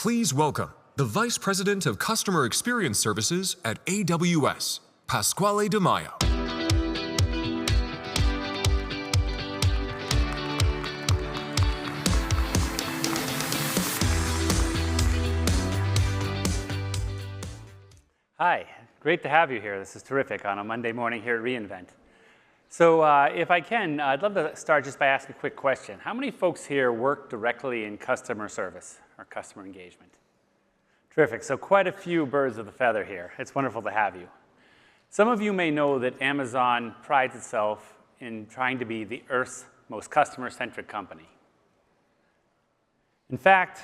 Please welcome the Vice President of Customer Experience Services at AWS, Pasquale Di Maio. Hi, great to have you here. This is terrific on a Monday morning here at reInvent. So if I can, I'd love to start just by asking a quick question. How many folks here work directly in customer service or customer engagement? Terrific, so quite a few birds of a feather here. It's wonderful to have you. Some of you may know that Amazon prides itself in trying to be the Earth's most customer-centric company. In fact,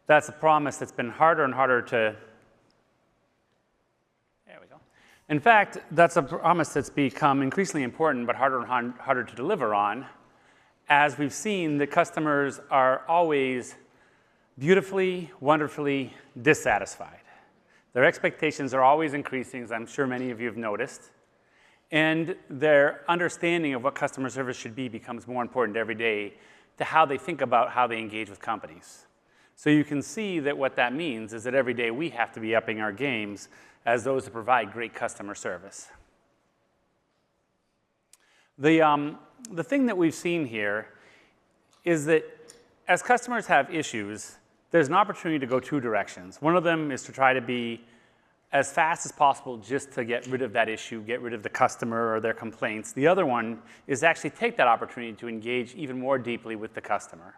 that's a promise that's been harder and harder to In fact, that's a promise that's become increasingly important but harder and harder to deliver on, as we've seen that customers are always beautifully, wonderfully dissatisfied. Their expectations are always increasing, as I'm sure many of you have noticed, and their understanding of what customer service should be becomes more important every day to how they think about how they engage with companies. So you can see that what that means is that every day we have to be upping our games as those that provide great customer service. The thing that we've seen here is that as customers have issues, there's an opportunity to go two directions. One of them is to try to be as fast as possible just to get rid of that issue, get rid of the customer or their complaints. The other one is to actually take that opportunity to engage even more deeply with the customer.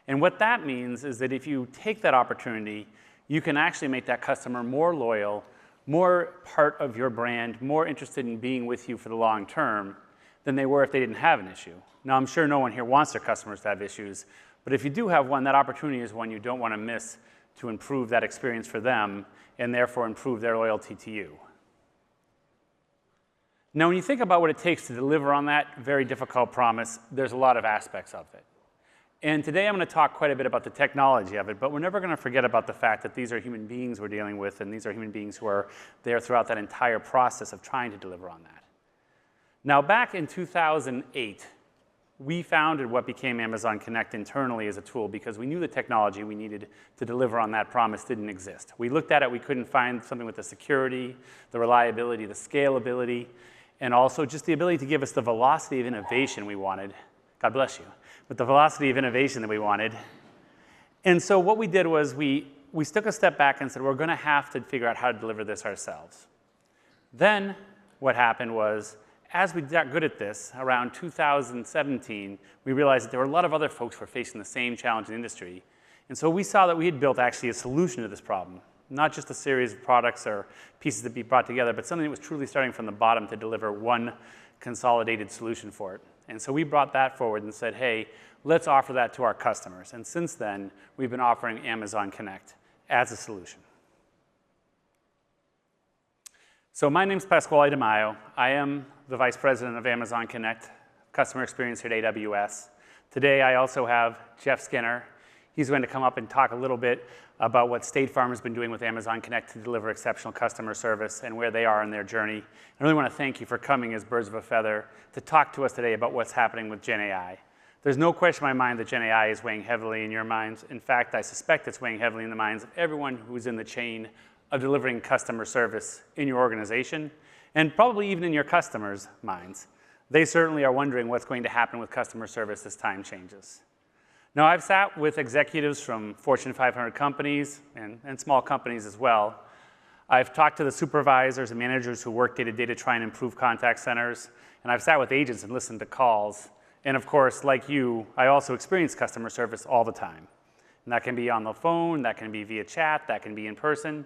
And what that means is that if you take that opportunity, you can actually make that customer more loyal, more part of your brand, more interested in being with you for the long term than they were if they didn't have an issue. Now, I'm sure no one here wants their customers to have issues, but if you do have one, that opportunity is one you don't want to miss to improve that experience for them and therefore improve their loyalty to you. Now, when you think about what it takes to deliver on that very difficult promise, there's a lot of aspects of it. And today I'm going to talk quite a bit about the technology of it, but we're never going to forget about the fact that these are human beings we're dealing with, and these are human beings who are there throughout that entire process of trying to deliver on that. Now, back in 2008, we founded what became Amazon Connect internally as a tool because we knew the technology we needed to deliver on that promise didn't exist. We looked at it, we couldn't find something with the security, the reliability, the scalability, and also just the ability to give us the velocity of innovation we wanted. God bless you. With the velocity of innovation that we wanted. And so what we did was we took a step back and said, we're going to have to figure out how to deliver this ourselves. Then what happened was, as we got good at this, around 2017, we realized that there were a lot of other folks who were facing the same challenge in the industry. And so we saw that we had built actually a solution to this problem, not just a series of products or pieces that be brought together, but something that was truly starting from the bottom to deliver one consolidated solution for it. And so we brought that forward and said, hey, let's offer that to our customers. And since then, we've been offering Amazon Connect as a solution. So my name's Pasquale Di Maio. I am the Vice President of Amazon Connect, Customer Experience here at AWS. Today, I also have Jeff Skinner. He's going to come up and talk a little bit about what State Farm has been doing with Amazon Connect to deliver exceptional customer service and where they are in their journey. I really want to thank you for coming as birds of a feather to talk to us today about what's happening with Gen AI. There's no question in my mind that Gen AI is weighing heavily in your minds. In fact, I suspect it's weighing heavily in the minds of everyone who's in the chain of delivering customer service in your organization, and probably even in your customers' minds. They certainly are wondering what's going to happen with customer service as time changes. Now, I've sat with executives from Fortune 500 companies and small companies as well. I've talked to the supervisors and managers who work day-to-day to try and improve contact centers. And I've sat with agents and listened to calls. And of course, like you, I also experience customer service all the time. And that can be on the phone, that can be via chat, that can be in person.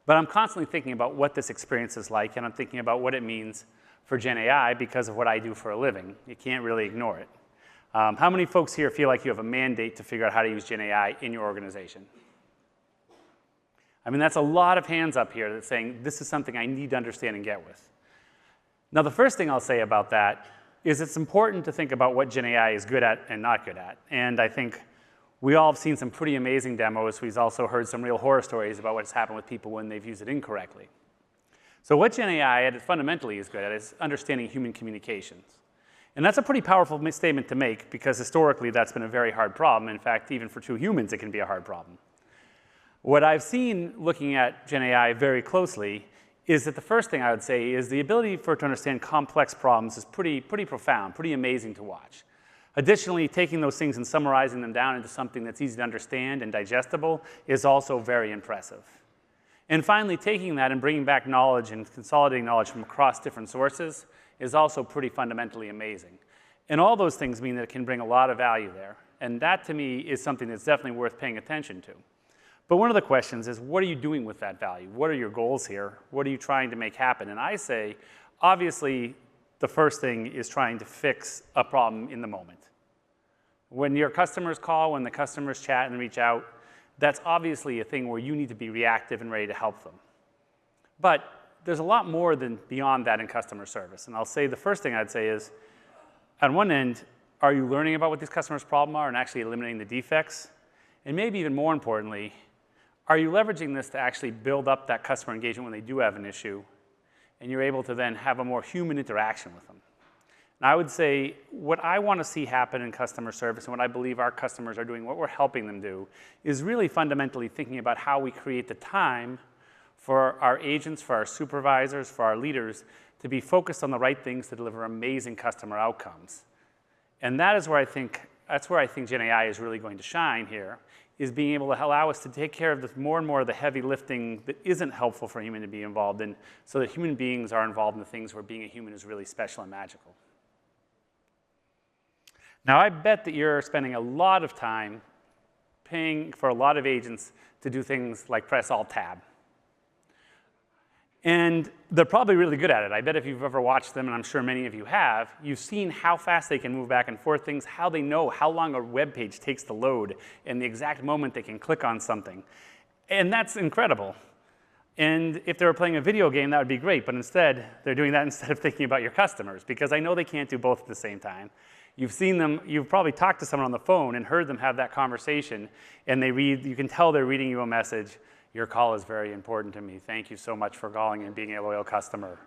But I'm constantly thinking about what this experience is like, and I'm thinking about what it means for Gen AI because of what I do for a living. You can't really ignore it. How many folks here feel like you have a mandate to figure out how to use Gen AI in your organization? I mean, that's a lot of hands up here that's saying, this is something I need to understand and get with. Now, the first thing I'll say about that is it's important to think about what Gen AI is good at and not good at. And I think we all have seen some pretty amazing demos. We've also heard some real horror stories about what's happened with people when they've used it incorrectly. So what Gen AI fundamentally is good at is understanding human communications. And that's a pretty powerful statement to make because historically that's been a very hard problem. In fact, even for two humans, it can be a hard problem. What I've seen looking at Gen AI very closely is that the first thing I would say is the ability for it to understand complex problems is pretty profound, pretty amazing to watch. Additionally, taking those things and summarizing them down into something that's easy to understand and digestible is also very impressive. And finally, taking that and bringing back knowledge and consolidating knowledge from across different sources is also pretty fundamentally amazing. And all those things mean that it can bring a lot of value there. And that, to me, is something that's definitely worth paying attention to. But one of the questions is, what are you doing with that value? What are your goals here? What are you trying to make happen? And I say, obviously, the first thing is trying to fix a problem in the moment. When your customers call, when the customers chat and reach out, that's obviously a thing where you need to be reactive and ready to help them. But there's a lot more than beyond that in customer service. And I'll say the first thing I'd say is, on one end, are you learning about what these customers' problems are and actually eliminating the defects? And maybe even more importantly, are you leveraging this to actually build up that customer engagement when they do have an issue, and you're able to then have a more human interaction with them? And I would say what I want to see happen in customer service and what I believe our customers are doing, what we're helping them do, is really fundamentally thinking about how we create the time for our agents, for our supervisors, for our leaders to be focused on the right things to deliver amazing customer outcomes. And that is where that's where I think Gen AI is really going to shine here, is being able to allow us to take care of this more and more of the heavy lifting that isn't helpful for a human to be involved in, so that human beings are involved in the things where being a human is really special and magical. Now, I bet that you're spending a lot of time paying for a lot of agents to do things like press Alt-Tab. And they're probably really good at it. I bet if you've ever watched them, and I'm sure many of you have, you've seen how fast they can move back and forth things, how they know how long a web page takes to load, and the exact moment they can click on something. And that's incredible. And if they were playing a video game, that would be great. But instead, they're doing that instead of thinking about your customers, because I know they can't do both at the same time. You've seen them, you've probably talked to someone on the phone and heard them have that conversation, and you can tell they're reading you a message. Your call is very important to me. Thank you so much for calling and being a loyal customer.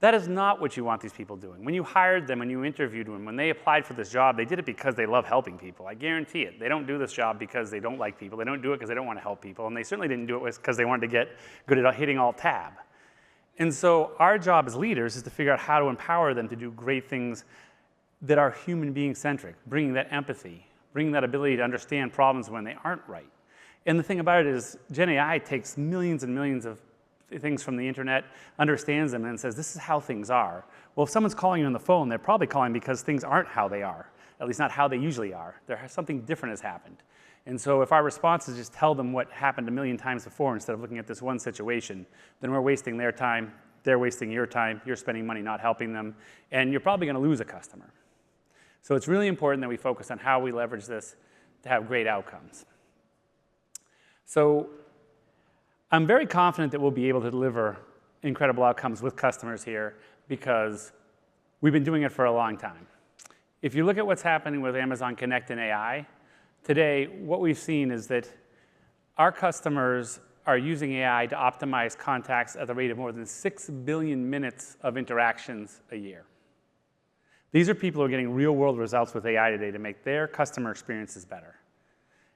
That is not what you want these people doing. When you hired them, when you interviewed them, when they applied for this job, they did it because they love helping people. I guarantee it. They don't do this job because they don't like people. They don't do it because they don't want to help people. And they certainly didn't do it because they wanted to get good at hitting Alt-Tab. And so our job as leaders is to figure out how to empower them to do great things that are human being centric, bringing that empathy, bringing that ability to understand problems when they aren't right. And the thing about it is Gen AI takes millions and millions of things from the internet, understands them, and says, this is how things are. Well, if someone's calling you on the phone, they're probably calling because things aren't how they are, at least not how they usually are. Something different has happened. And so if our response is just tell them what happened a million times before instead of looking at this one situation, then we're wasting their time, they're wasting your time, you're spending money not helping them, and you're probably going to lose a customer. So it's really important that we focus on how we leverage this to have great outcomes. So I'm very confident that we'll be able to deliver incredible outcomes with customers here because we've been doing it for a long time. If you look at what's happening with Amazon Connect and AI, today what we've seen is that our customers are using AI to optimize contacts at the rate of more than 6 billion minutes of interactions a year. These are people who are getting real-world results with AI today to make their customer experiences better.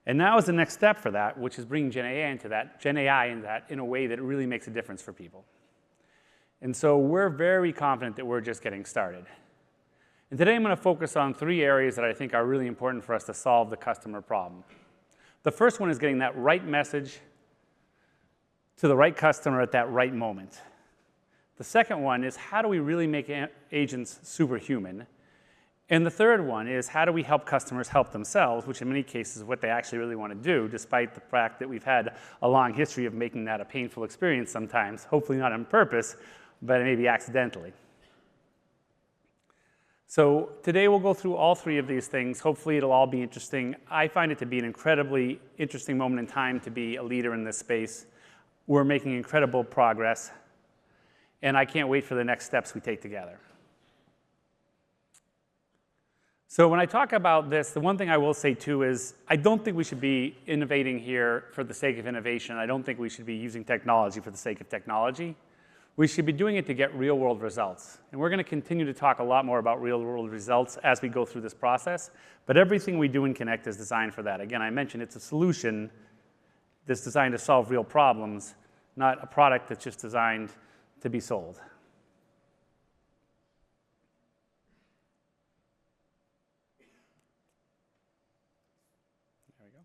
And now is the next step for that, which is bringing Gen AI into that in a way that really makes a difference for people. And so we're very confident that we're just getting started. And today I'm going to focus on 3 areas that I think are really important for us to solve the customer problem. The first one is getting that right message to the right customer at that right moment. The second one is how do we really make agents superhuman? And the third one is how do we help customers help themselves, which in many cases is what they actually really want to do, despite the fact that we've had a long history of making that a painful experience sometimes, hopefully not on purpose, but maybe accidentally. So today we'll go through all 3 of these things. Hopefully it'll all be interesting. I find it to be an incredibly interesting moment in time to be a leader in this space. We're making incredible progress, and I can't wait for the next steps we take together. So when I talk about this, the one thing I will say too is I don't think we should be innovating here for the sake of innovation. I don't think we should be using technology for the sake of technology. We should be doing it to get real-world results. And we're going to continue to talk a lot more about real-world results as we go through this process. But everything we do in Connect is designed for that. Again, I mentioned it's a solution that's designed to solve real problems, not a product that's just designed to be sold. There we go.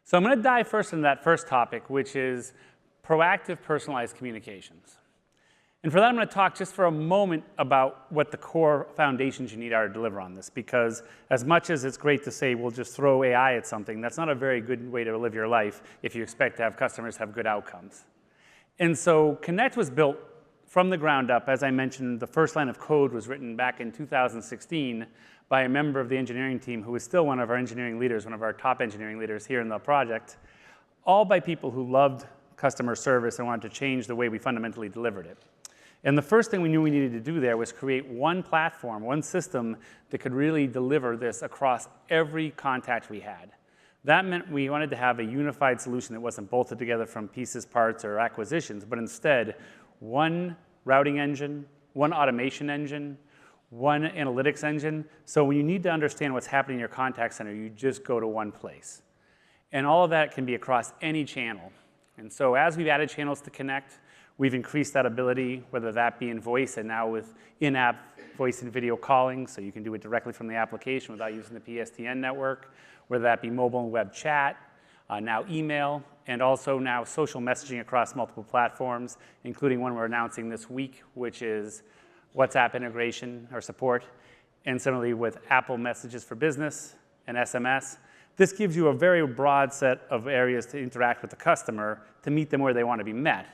So I'm going to dive first into that first topic, which is proactive personalized communications. And for that, I'm going to talk just for a moment about what the core foundations you need are to deliver on this, because as much as it's great to say we'll just throw AI at something, that's not a very good way to live your life if you expect to have customers have good outcomes. And so Connect was built from the ground up. As I mentioned, the first line of code was written back in 2016 by a member of the engineering team who is still one of our engineering leaders, one of our top engineering leaders here in the project, all by people who loved customer service and wanted to change the way we fundamentally delivered it. And the first thing we knew we needed to do there was create one platform, one system that could really deliver this across every contact we had. That meant we wanted to have a unified solution that wasn't bolted together from pieces, parts, or acquisitions, but instead one routing engine, one automation engine, one analytics engine. So when you need to understand what's happening in your contact center, you just go to one place. And all of that can be across any channel. And so as we've added channels to Connect, we've increased that ability, whether that be in voice and now with in-app voice and video calling, so you can do it directly from the application without using the PSTN network, whether that be mobile and web chat, now email, and also now social messaging across multiple platforms, including one we're announcing this week, which is WhatsApp integration or support, and similarly with Apple Messages for Business and SMS. This gives you a very broad set of areas to interact with the customer to meet them where they want to be met.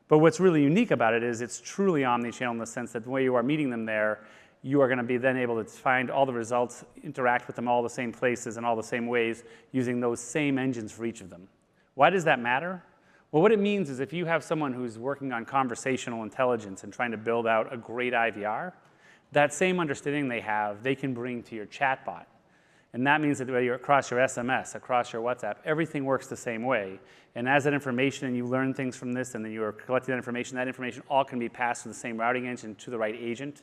But what's really unique about it is it's truly omni-channel in the sense that the way you are meeting them there, you are going to be then able to find all the results, interact with them all the same places and all the same ways using those same engines for each of them. Why does that matter? Well, what it means is if you have someone who's working on conversational intelligence and trying to build out a great IVR, that same understanding they have, they can bring to your chatbot. And that means that whether you're across your SMS, across your WhatsApp, everything works the same way. And as that information, and you learn things from this, and then you're collecting that information all can be passed to the same routing engine to the right agent.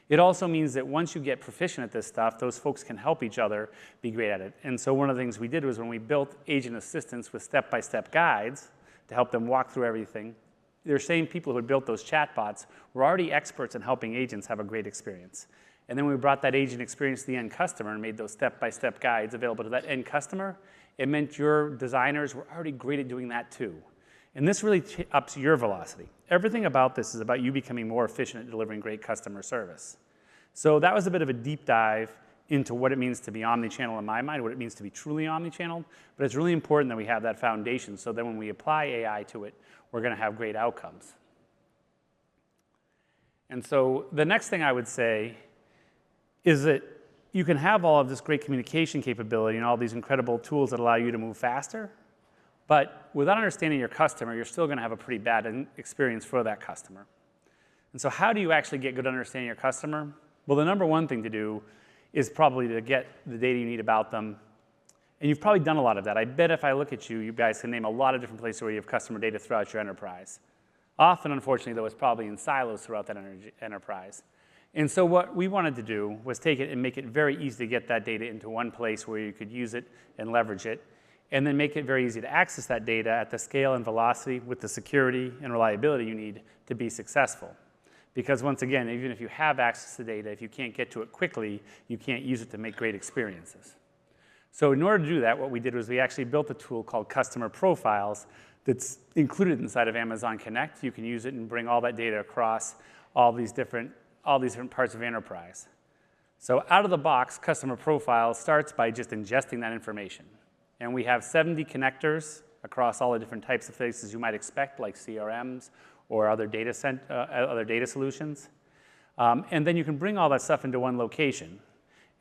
It also means that once you get proficient at this stuff, those folks can help each other be great at it. And so one of the things we did was when we built agent assistants with step-by-step guides to help them walk through everything, the same people who had built those chatbots were already experts in helping agents have a great experience. And then when we brought that agent experience to the end customer and made those step-by-step guides available to that end customer, it meant your designers were already great at doing that too. And this really ups your velocity. Everything about this is about you becoming more efficient at delivering great customer service. So that was a bit of a deep dive into what it means to be omni-channel in my mind, what it means to be truly omni-channel. But it's really important that we have that foundation so that when we apply AI to it, we're going to have great outcomes. And so the next thing I would say is that you can have all of this great communication capability and all these incredible tools that allow you to move faster, but without understanding your customer, you're still going to have a pretty bad experience for that customer. And so how do you actually get good understanding your customer? Well, the number one thing to do is probably to get the data you need about them. And you've probably done a lot of that. I bet if I look at you, you guys can name a lot of different places where you have customer data throughout your enterprise. Often, unfortunately, though, it's probably in silos throughout that enterprise. And so what we wanted to do was take it and make it very easy to get that data into one place where you could use it and leverage it, and then make it very easy to access that data at the scale and velocity with the security and reliability you need to be successful. Because once again, even if you have access to data, if you can't get to it quickly, you can't use it to make great experiences. So in order to do that, what we did was we actually built a tool called Customer Profiles that's included inside of Amazon Connect. You can use it and bring all that data across all these different parts of enterprise. So out of the box, Customer Profiles starts by just ingesting that information. And we have 70 connectors across all the different types of places you might expect, like CRMs or other data solutions. And then you can bring all that stuff into one location.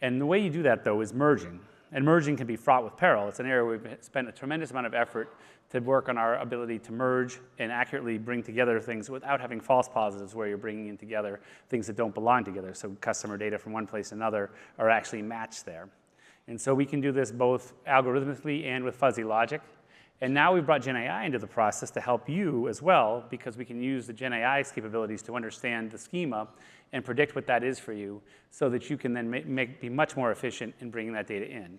And the way you do that, though, is merging. And merging can be fraught with peril. It's an area we've spent a tremendous amount of effort to work on our ability to merge and accurately bring together things without having false positives where you're bringing in together things that don't belong together. So customer data from one place to another are actually matched there. And so we can do this both algorithmically and with fuzzy logic. And now we've brought Gen AI into the process to help you as well, because we can use the Gen AI's capabilities to understand the schema and predict what that is for you so that you can then be much more efficient in bringing that data in.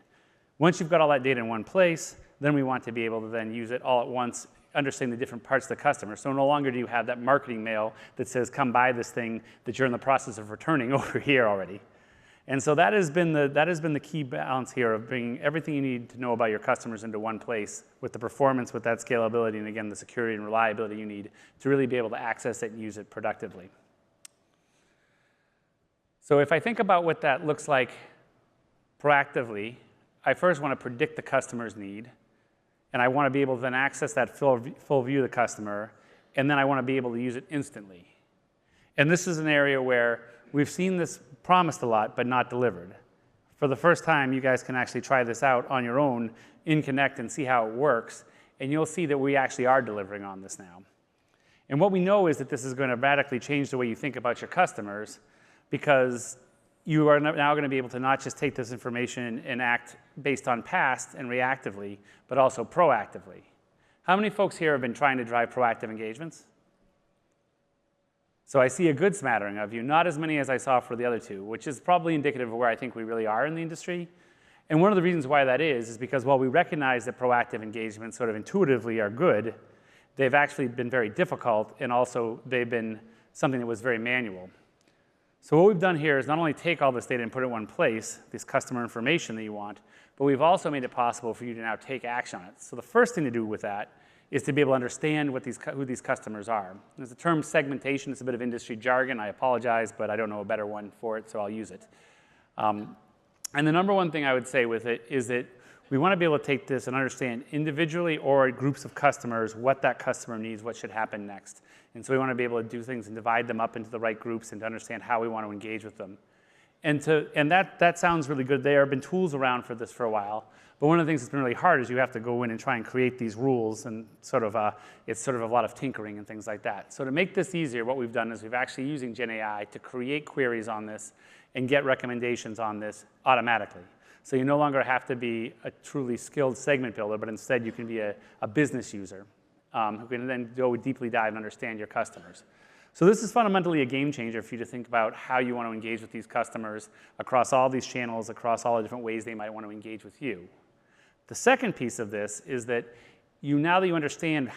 Once you've got all that data in one place, then we want to be able to then use it all at once, understanding the different parts of the customer. So no longer do you have that marketing mail that says, come buy this thing that you're in the process of returning over here already. And so that has been the key balance here of bringing everything you need to know about your customers into one place with the performance, with that scalability, and again, the security and reliability you need to really be able to access it and use it productively. So if I think about what that looks like proactively, I first want to predict the customer's need, and I want to be able to then access that full view of the customer, and then I want to be able to use it instantly. And this is an area where we've seen this promised a lot, but not delivered. For the first time, you guys can actually try this out on your own in Connect and see how it works, and you'll see that we actually are delivering on this now. And what we know is that this is going to radically change the way you think about your customers, because you are now going to be able to not just take this information and act based on past and reactively, but also proactively. How many folks here have been trying to drive proactive engagements? So I see a good smattering of you, not as many as I saw for the other two, which is probably indicative of where I think we really are in the industry. And one of the reasons why that is because while we recognize that proactive engagements sort of intuitively are good, they've actually been very difficult, and also they've been something that was very manual. So what we've done here is not only take all this data and put it in one place, this customer information that you want, but we've also made it possible for you to now take action on it. So the first thing to do with that is to be able to understand who these customers are. There's the term segmentation. It's a bit of industry jargon. I apologize, but I don't know a better one for it, so I'll use it. And the number one thing I would say with it is that we want to be able to take this and understand individually or groups of customers what that customer needs, what should happen next. And so we want to be able to do things and divide them up into the right groups and to understand how we want to engage with them. And that sounds really good. There have been tools around for this for a while. But one of the things that's been really hard is you have to go in and try and create these rules, and it's sort of a lot of tinkering and things like that. So to make this easier, what we've done is we've actually using Gen AI to create queries on this and get recommendations on this automatically. So you no longer have to be a truly skilled segment builder, but instead you can be a business user who can then go deeply dive and understand your customers. So this is fundamentally a game changer for you to think about how you want to engage with these customers across all these channels, across all the different ways they might want to engage with you. The second piece of this is that now that you understand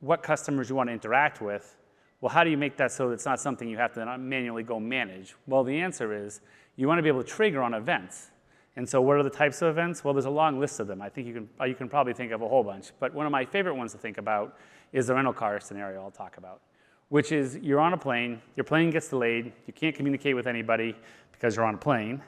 what customers you want to interact with, well, how do you make that so that it's not something you have to manually go manage? Well, the answer is you want to be able to trigger on events. And so what are the types of events? Well, there's a long list of them. I think you can probably think of a whole bunch. But one of my favorite ones to think about is the rental car scenario I'll talk about, which is you're on a plane, your plane gets delayed, you can't communicate with anybody because you're on a plane.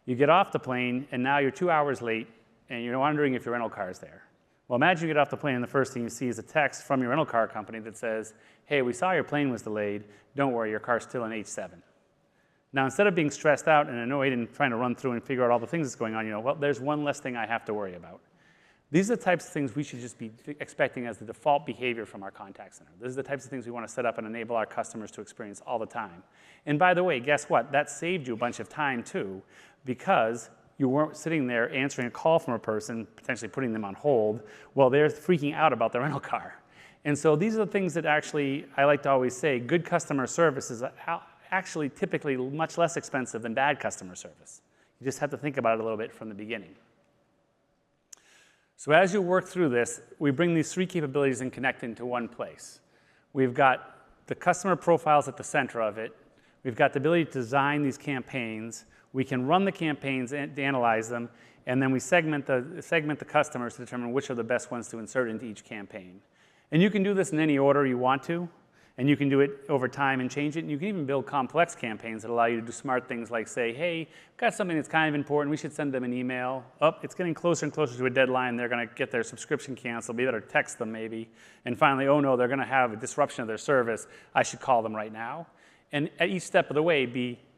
You get off the plane, and now you're 2 hours late, and you're wondering if your rental car is there. Well, imagine you get off the plane, and the first thing you see is a text from your rental car company that says, hey, we saw your plane was delayed. Don't worry, your car's still in H7. Now, instead of being stressed out and annoyed and trying to run through and figure out all the things that's going on, well, there's one less thing I have to worry about. These are the types of things we should just be expecting as the default behavior from our contact center. These are the types of things we want to set up and enable our customers to experience all the time. And by the way, guess what? That saved you a bunch of time, too, because you weren't sitting there answering a call from a person, potentially putting them on hold, while they're freaking out about their rental car. And so these are the things that actually, I like to always say, good customer service is actually typically much less expensive than bad customer service. You just have to think about it a little bit from the beginning. So as you work through this, we bring these three capabilities and connect into one place. We've got the customer profiles at the center of it. We've got the ability to design these campaigns. We can run the campaigns and analyze them, and then we segment the customers to determine which are the best ones to insert into each campaign. And you can do this in any order you want to, and you can do it over time and change it. And you can even build complex campaigns that allow you to do smart things like say, hey, we've got something that's kind of important. We should send them an email. Oh, it's getting closer and closer to a deadline. They're going to get their subscription canceled. We better text them maybe. And finally, oh no, they're going to have a disruption of their service. I should call them right now. And at each step of the way,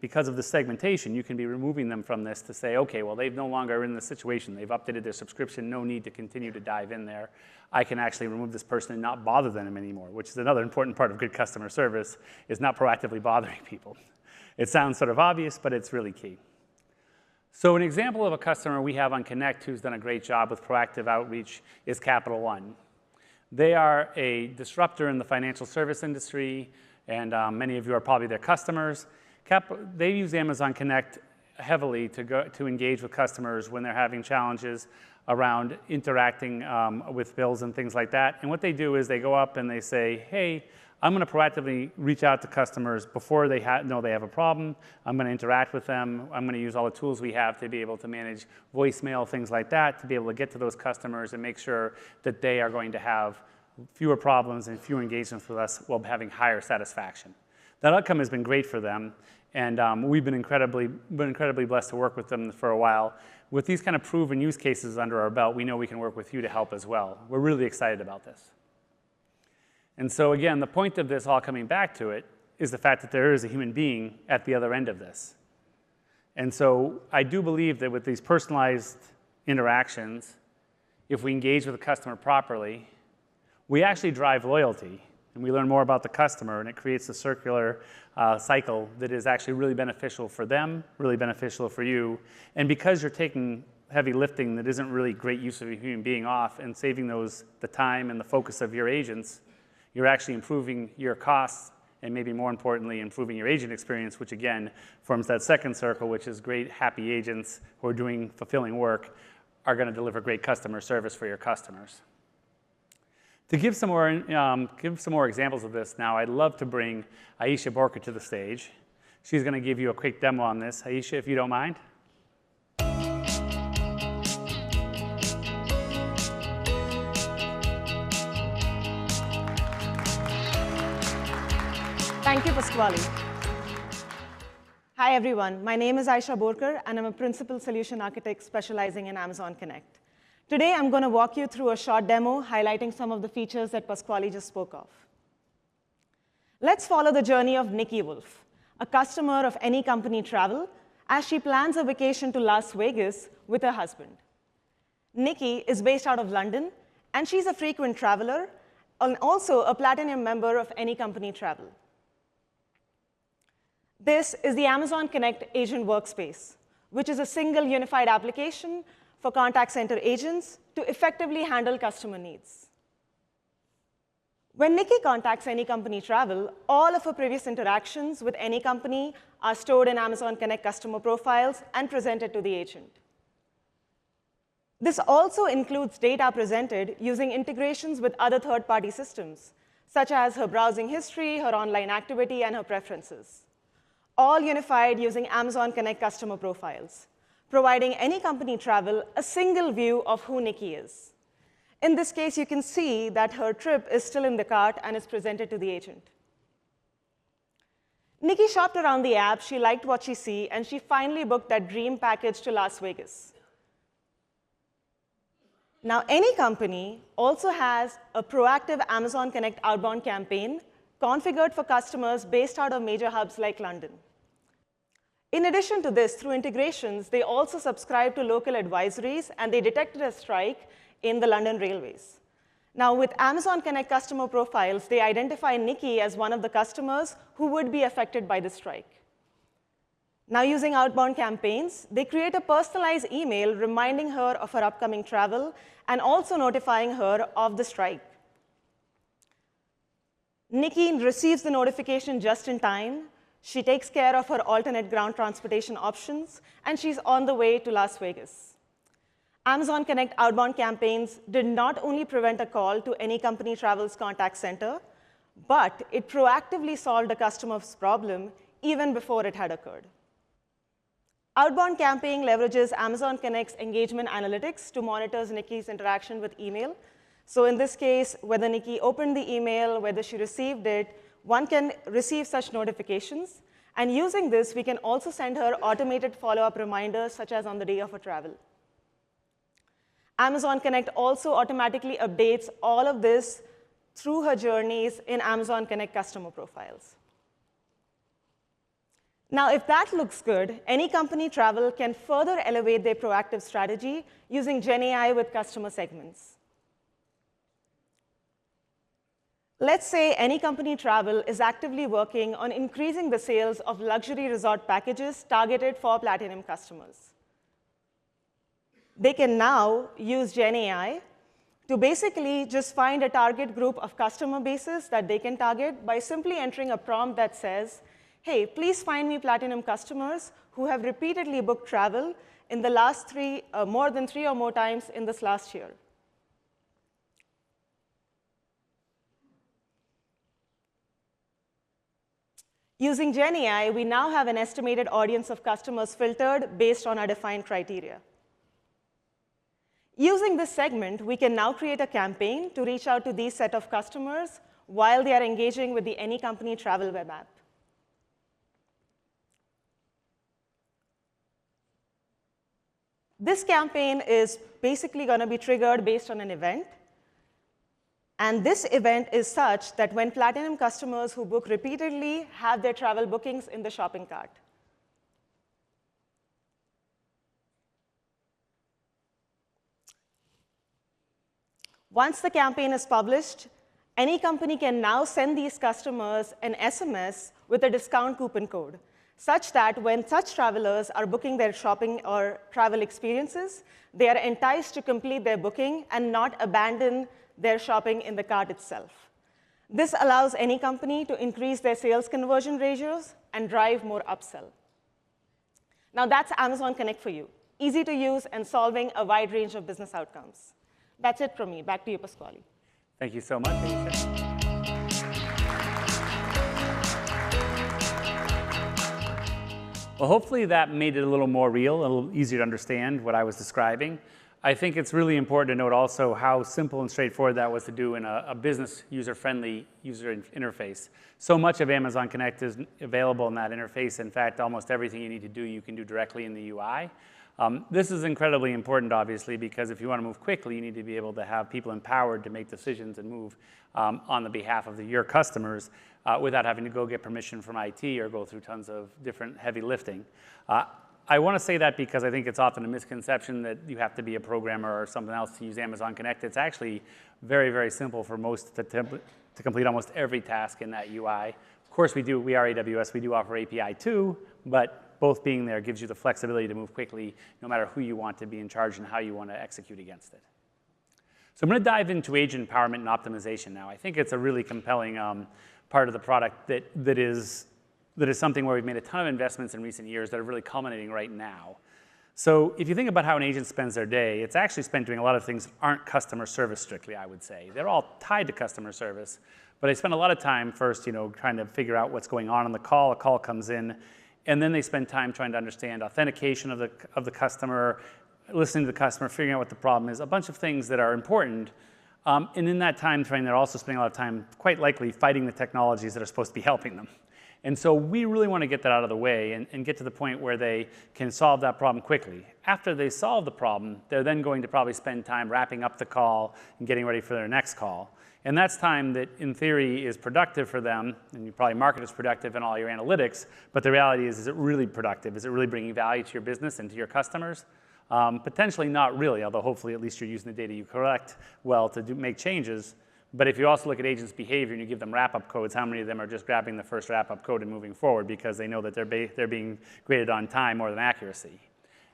because of the segmentation, you can be removing them from this to say, okay, well, they've no longer in this situation. They've updated their subscription. No need to continue to dive in there. I can actually remove this person and not bother them anymore, which is another important part of good customer service, is not proactively bothering people. It sounds sort of obvious, but it's really key. So an example of a customer we have on Connect who's done a great job with proactive outreach is Capital One. They are a disruptor in the financial service industry, and many of you are probably their customers. They use Amazon Connect heavily to engage with customers when they're having challenges around interacting with bills and things like that. And what they do is they go up and they say, hey, I'm going to proactively reach out to customers before they know they have a problem. I'm going to interact with them. I'm going to use all the tools we have to be able to manage voicemail, things like that, to be able to get to those customers and make sure that they are going to have fewer problems and fewer engagements with us while having higher satisfaction. That outcome has been great for them, and we've been incredibly blessed to work with them for a while. With these kind of proven use cases under our belt, we know we can work with you to help as well. We're really excited about this. And so again, the point of this all coming back to it is the fact that there is a human being at the other end of this. And so I do believe that with these personalized interactions, if we engage with the customer properly, we actually drive loyalty. And we learn more about the customer, and it creates a circular cycle that is actually really beneficial for them, really beneficial for you. And because you're taking heavy lifting that isn't really great use of a human being off and saving the time and the focus of your agents, you're actually improving your costs and maybe more importantly, improving your agent experience, which again forms that second circle, which is great, happy agents who are doing fulfilling work are going to deliver great customer service for your customers. To give some more examples of this now, I'd love to bring Aisha Borka to the stage. She's going to give you a quick demo on this. Aisha, if you don't mind. Thank you, Pasquale. Hi, everyone. My name is Aisha Borkar, and I'm a Principal Solution Architect specializing in Amazon Connect. Today, I'm going to walk you through a short demo highlighting some of the features that Pasquale just spoke of. Let's follow the journey of Nikki Wolf, a customer of Any Company Travel, as she plans a vacation to Las Vegas with her husband. Nikki is based out of London, and she's a frequent traveler and also a platinum member of Any Company Travel. This is the Amazon Connect Agent Workspace, which is a single unified application for contact center agents to effectively handle customer needs. When Nikki contacts Any Company Travel, all of her previous interactions with Any Company are stored in Amazon Connect customer profiles and presented to the agent. This also includes data presented using integrations with other third-party systems, such as her browsing history, her online activity, and her preferences, all unified using Amazon Connect customer profiles, providing Any Company Travel a single view of who Nikki is. In this case, you can see that her trip is still in the cart and is presented to the agent. Nikki shopped around the app, she liked what she saw, and she finally booked that dream package to Las Vegas. Now, Any Company also has a proactive Amazon Connect outbound campaign configured for customers based out of major hubs like London. In addition to this, through integrations, they also subscribe to local advisories, and they detected a strike in the London railways. Now, with Amazon Connect customer profiles, they identify Nikki as one of the customers who would be affected by the strike. Now, using outbound campaigns, they create a personalized email reminding her of her upcoming travel and also notifying her of the strike. Nikki receives the notification just in time. She takes care of her alternate ground transportation options, and she's on the way to Las Vegas. Amazon Connect outbound campaigns did not only prevent a call to Any Company Travel's contact center, but it proactively solved a customer's problem even before it had occurred. Outbound campaign leverages Amazon Connect's engagement analytics to monitor Nikki's interaction with email. So in this case, whether Nikki opened the email, whether she received it, one can receive such notifications. And using this, we can also send her automated follow-up reminders, such as on the day of her travel. Amazon Connect also automatically updates all of this through her journeys in Amazon Connect customer profiles. Now, if that looks good, Any Company Travel can further elevate their proactive strategy using GenAI with customer segments. Let's say Any Company Travel is actively working on increasing the sales of luxury resort packages targeted for platinum customers. They can now use GenAI to basically just find a target group of customer bases that they can target by simply entering a prompt that says, hey, please find me Platinum customers who have repeatedly booked travel in the last more than 3 or more times in this last year. Using GenAI, we now have an estimated audience of customers filtered based on our defined criteria. Using this segment, we can now create a campaign to reach out to these set of customers while they are engaging with the Any Company travel web app. This campaign is basically going to be triggered based on an event. And this event is such that when Platinum customers who book repeatedly have their travel bookings in the shopping cart. Once the campaign is published, Any Company can now send these customers an SMS with a discount coupon code, such that when such travelers are booking their shopping or travel experiences, they are enticed to complete their booking and not abandon their shopping in the cart itself. This allows Any Company to increase their sales conversion ratios and drive more upsell. Now that's Amazon Connect for you. Easy to use and solving a wide range of business outcomes. That's it from me. Back to you, Pasquale. Thank you so much, Aisha. Well, hopefully that made it a little more real, a little easier to understand what I was describing. I think it's really important to note also how simple and straightforward that was to do in a business user-friendly user interface. So much of Amazon Connect is available in that interface. In fact, almost everything you need to do, you can do directly in the UI. This is incredibly important, obviously, because if you want to move quickly, you need to be able to have people empowered to make decisions and move on the behalf of your customers without having to go get permission from IT or go through tons of different heavy lifting. I want to say that because I think it's often a misconception that you have to be a programmer or something else to use Amazon Connect. It's actually very, very simple for most to complete almost every task in that UI. Of course, we are AWS. We do offer API too, but both being there gives you the flexibility to move quickly no matter who you want to be in charge and how you want to execute against it. So I'm going to dive into agent empowerment and optimization now. I think it's a really compelling part of the product that is something where we've made a ton of investments in recent years that are really culminating right now. So if you think about how an agent spends their day, it's actually spent doing a lot of things that aren't customer service strictly, I would say. They're all tied to customer service, but they spend a lot of time first, trying to figure out what's going on the call. A call comes in, and then they spend time trying to understand authentication of the customer, listening to the customer, figuring out what the problem is, a bunch of things that are important. And in that time frame, they're also spending a lot of time, quite likely, fighting the technologies that are supposed to be helping them. And so we really want to get that out of the way and get to the point where they can solve that problem quickly. After they solve the problem, they're then going to probably spend time wrapping up the call and getting ready for their next call. And that's time that, in theory, is productive for them, and you probably market as productive in all your analytics, but the reality is it really productive? Is it really bringing value to your business and to your customers? Potentially not really, although hopefully at least you're using the data you collect well to make changes. But if you also look at agents' behavior and you give them wrap-up codes, how many of them are just grabbing the first wrap-up code and moving forward because they know that they're being graded on time more than accuracy?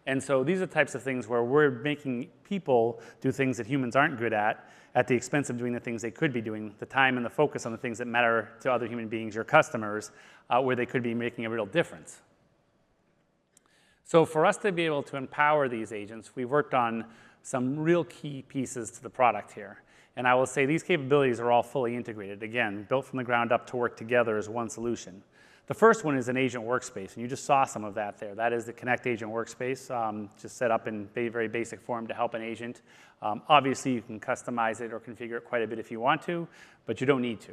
And so these are the types of things where we're making people do things that humans aren't good at the expense of doing the things they could be doing, the time and the focus on the things that matter to other human beings, your customers, where they could be making a real difference. So for us to be able to empower these agents, we worked on some real key pieces to the product here. And I will say these capabilities are all fully integrated, again, built from the ground up to work together as one solution. The first one is an agent workspace, and you just saw some of that there. That is the Connect Agent Workspace, just set up in very basic form to help an agent. Obviously, you can customize it or configure it quite a bit if you want to, but you don't need to.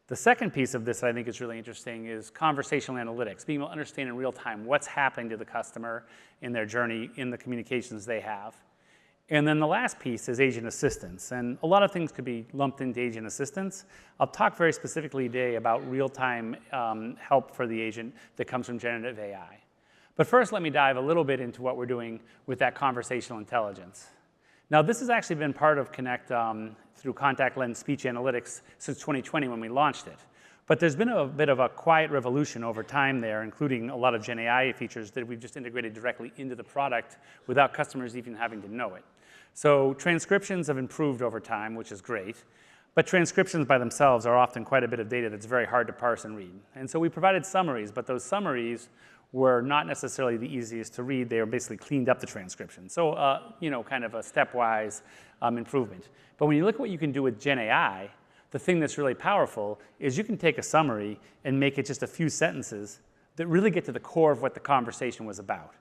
The second piece of this I think is really interesting is conversational analytics, being able to understand in real time what's happening to the customer in their journey, in the communications they have. And then the last piece is agent assistance. And a lot of things could be lumped into agent assistance. I'll talk very specifically today about real-time help for the agent that comes from generative AI. But first, let me dive a little bit into what we're doing with that conversational intelligence. Now, this has actually been part of Connect through contact lens speech analytics since 2020 when we launched it. But there's been a bit of a quiet revolution over time there, including a lot of Gen AI features that we've just integrated directly into the product without customers even having to know it. So transcriptions have improved over time, which is great. But transcriptions by themselves are often quite a bit of data that's very hard to parse and read. And so we provided summaries, but those summaries were not necessarily the easiest to read. They were basically cleaned up the transcription. So, kind of a stepwise improvement. But when you look at what you can do with Gen AI, the thing that's really powerful is you can take a summary and make it just a few sentences that really get to the core of what the conversation was about.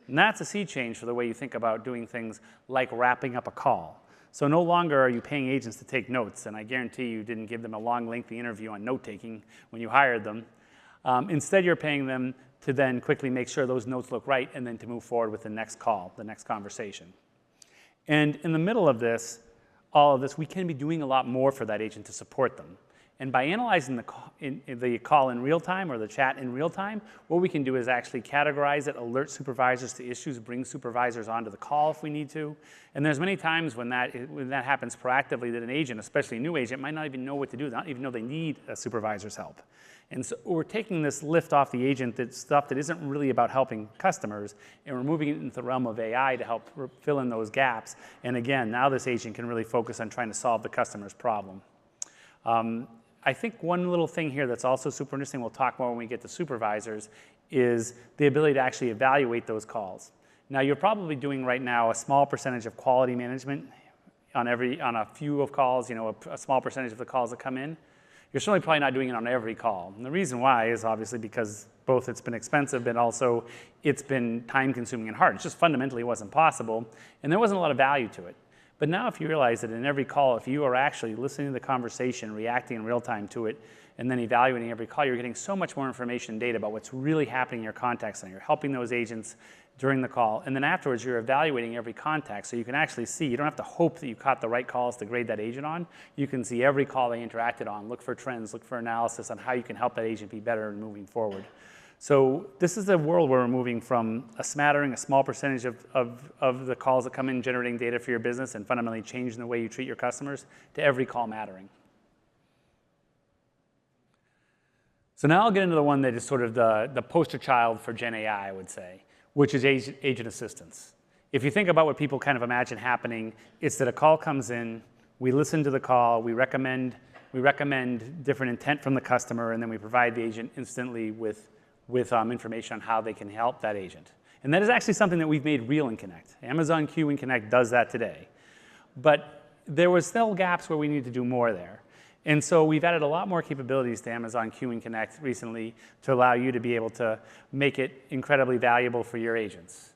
And that's a sea change for the way you think about doing things like wrapping up a call. So no longer are you paying agents to take notes, and I guarantee you didn't give them a long, lengthy interview on note-taking when you hired them. Instead, you're paying them to then quickly make sure those notes look right and then to move forward with the next call, the next conversation. And in the middle of this, all of this, we can be doing a lot more for that agent to support them. And by analyzing the call in real time or the chat in real time, what we can do is actually categorize it, alert supervisors to issues, bring supervisors onto the call if we need to. And there's many times when that happens proactively that an agent, especially a new agent, might not even know what to do, not even know they need a supervisor's help. And so we're taking this lift off the agent, stuff that isn't really about helping customers, and we're moving it into the realm of AI to help fill in those gaps. And again, now this agent can really focus on trying to solve the customer's problem. I think one little thing here that's also super interesting, we'll talk more when we get to supervisors, is the ability to actually evaluate those calls. Now, you're probably doing right now a small percentage of quality management on a few of calls, a small percentage of the calls that come in. You're certainly probably not doing it on every call. And the reason why is obviously because both it's been expensive, but also it's been time-consuming and hard. It just fundamentally wasn't possible, and there wasn't a lot of value to it. But now if you realize that in every call, if you are actually listening to the conversation, reacting in real time to it, and then evaluating every call, you're getting so much more information and data about what's really happening in your contact center. You're helping those agents during the call, and then afterwards you're evaluating every contact, so you can actually see. You don't have to hope that you caught the right calls to grade that agent on. You can see every call they interacted on, look for trends, look for analysis on how you can help that agent be better in moving forward. So this is a world where we're moving from a smattering, a small percentage of the calls that come in generating data for your business and fundamentally changing the way you treat your customers, to every call mattering. So now I'll get into the one that is sort of the poster child for Gen AI, I would say, which is agent assistance. If you think about what people kind of imagine happening, it's that a call comes in, we listen to the call, we recommend different intent from the customer, and then we provide the agent instantly with information on how they can help that agent. And that is actually something that we've made real in Connect. Amazon Q in Connect does that today. But there were still gaps where we need to do more there. And so we've added a lot more capabilities to Amazon Q in Connect recently to allow you to be able to make it incredibly valuable for your agents.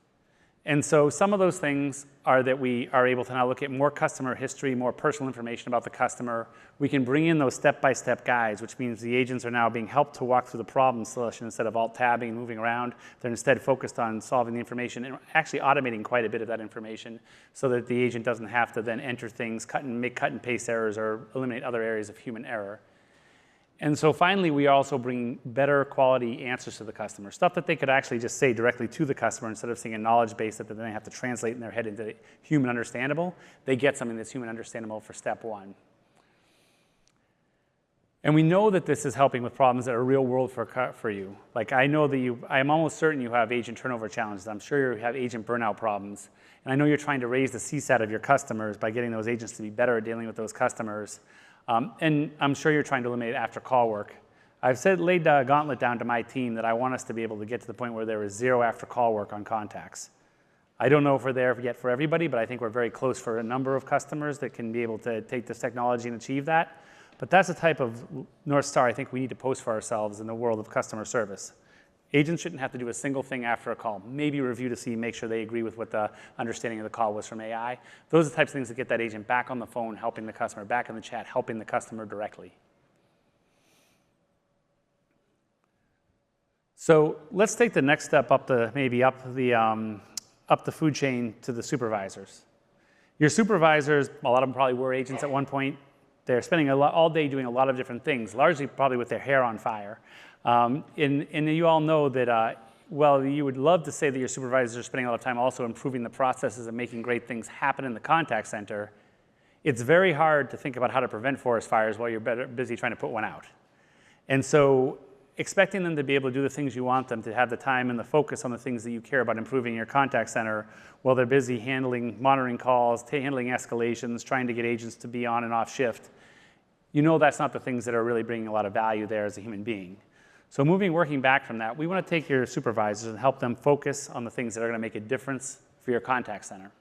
And so some of those things are that we are able to now look at more customer history, more personal information about the customer. We can bring in those step-by-step guides, which means the agents are now being helped to walk through the problem solution instead of alt-tabbing and moving around. They're instead focused on solving the information and actually automating quite a bit of that information so that the agent doesn't have to then enter things, make cut and paste errors, or eliminate other areas of human error. And so finally, we are also bringing better quality answers to the customer, stuff that they could actually just say directly to the customer instead of seeing a knowledge base that then they have to translate in their head into human understandable. They get something that's human understandable for step one. And we know that this is helping with problems that are real world for you. Like I know that I'm almost certain you have agent turnover challenges. I'm sure you have agent burnout problems. And I know you're trying to raise the CSAT of your customers by getting those agents to be better at dealing with those customers. And I'm sure you're trying to eliminate after-call work. I've laid the gauntlet down to my team that I want us to be able to get to the point where there is zero after-call work on contacts. I don't know if we're there yet for everybody, but I think we're very close for a number of customers that can be able to take this technology and achieve that. But that's the type of North Star I think we need to post for ourselves in the world of customer service. Agents shouldn't have to do a single thing after a call. Maybe review to see, make sure they agree with what the understanding of the call was from AI. Those are the types of things that get that agent back on the phone, helping the customer, back in the chat, helping the customer directly. So let's take the next step up the food chain to the supervisors. Your supervisors, a lot of them probably were agents at one point. They're spending all day doing a lot of different things, largely probably with their hair on fire. And you all know that, well, you would love to say that your supervisors are spending a lot of time also improving the processes and making great things happen in the contact center. It's very hard to think about how to prevent forest fires while you're busy trying to put one out. And so expecting them to be able to do the things you want them to, have the time and the focus on the things that you care about improving your contact center while they're busy monitoring calls, handling escalations, trying to get agents to be on and off shift, you know that's not the things that are really bringing a lot of value there as a human being. So working back from that, we want to take your supervisors and help them focus on the things that are going to make a difference for your contact center.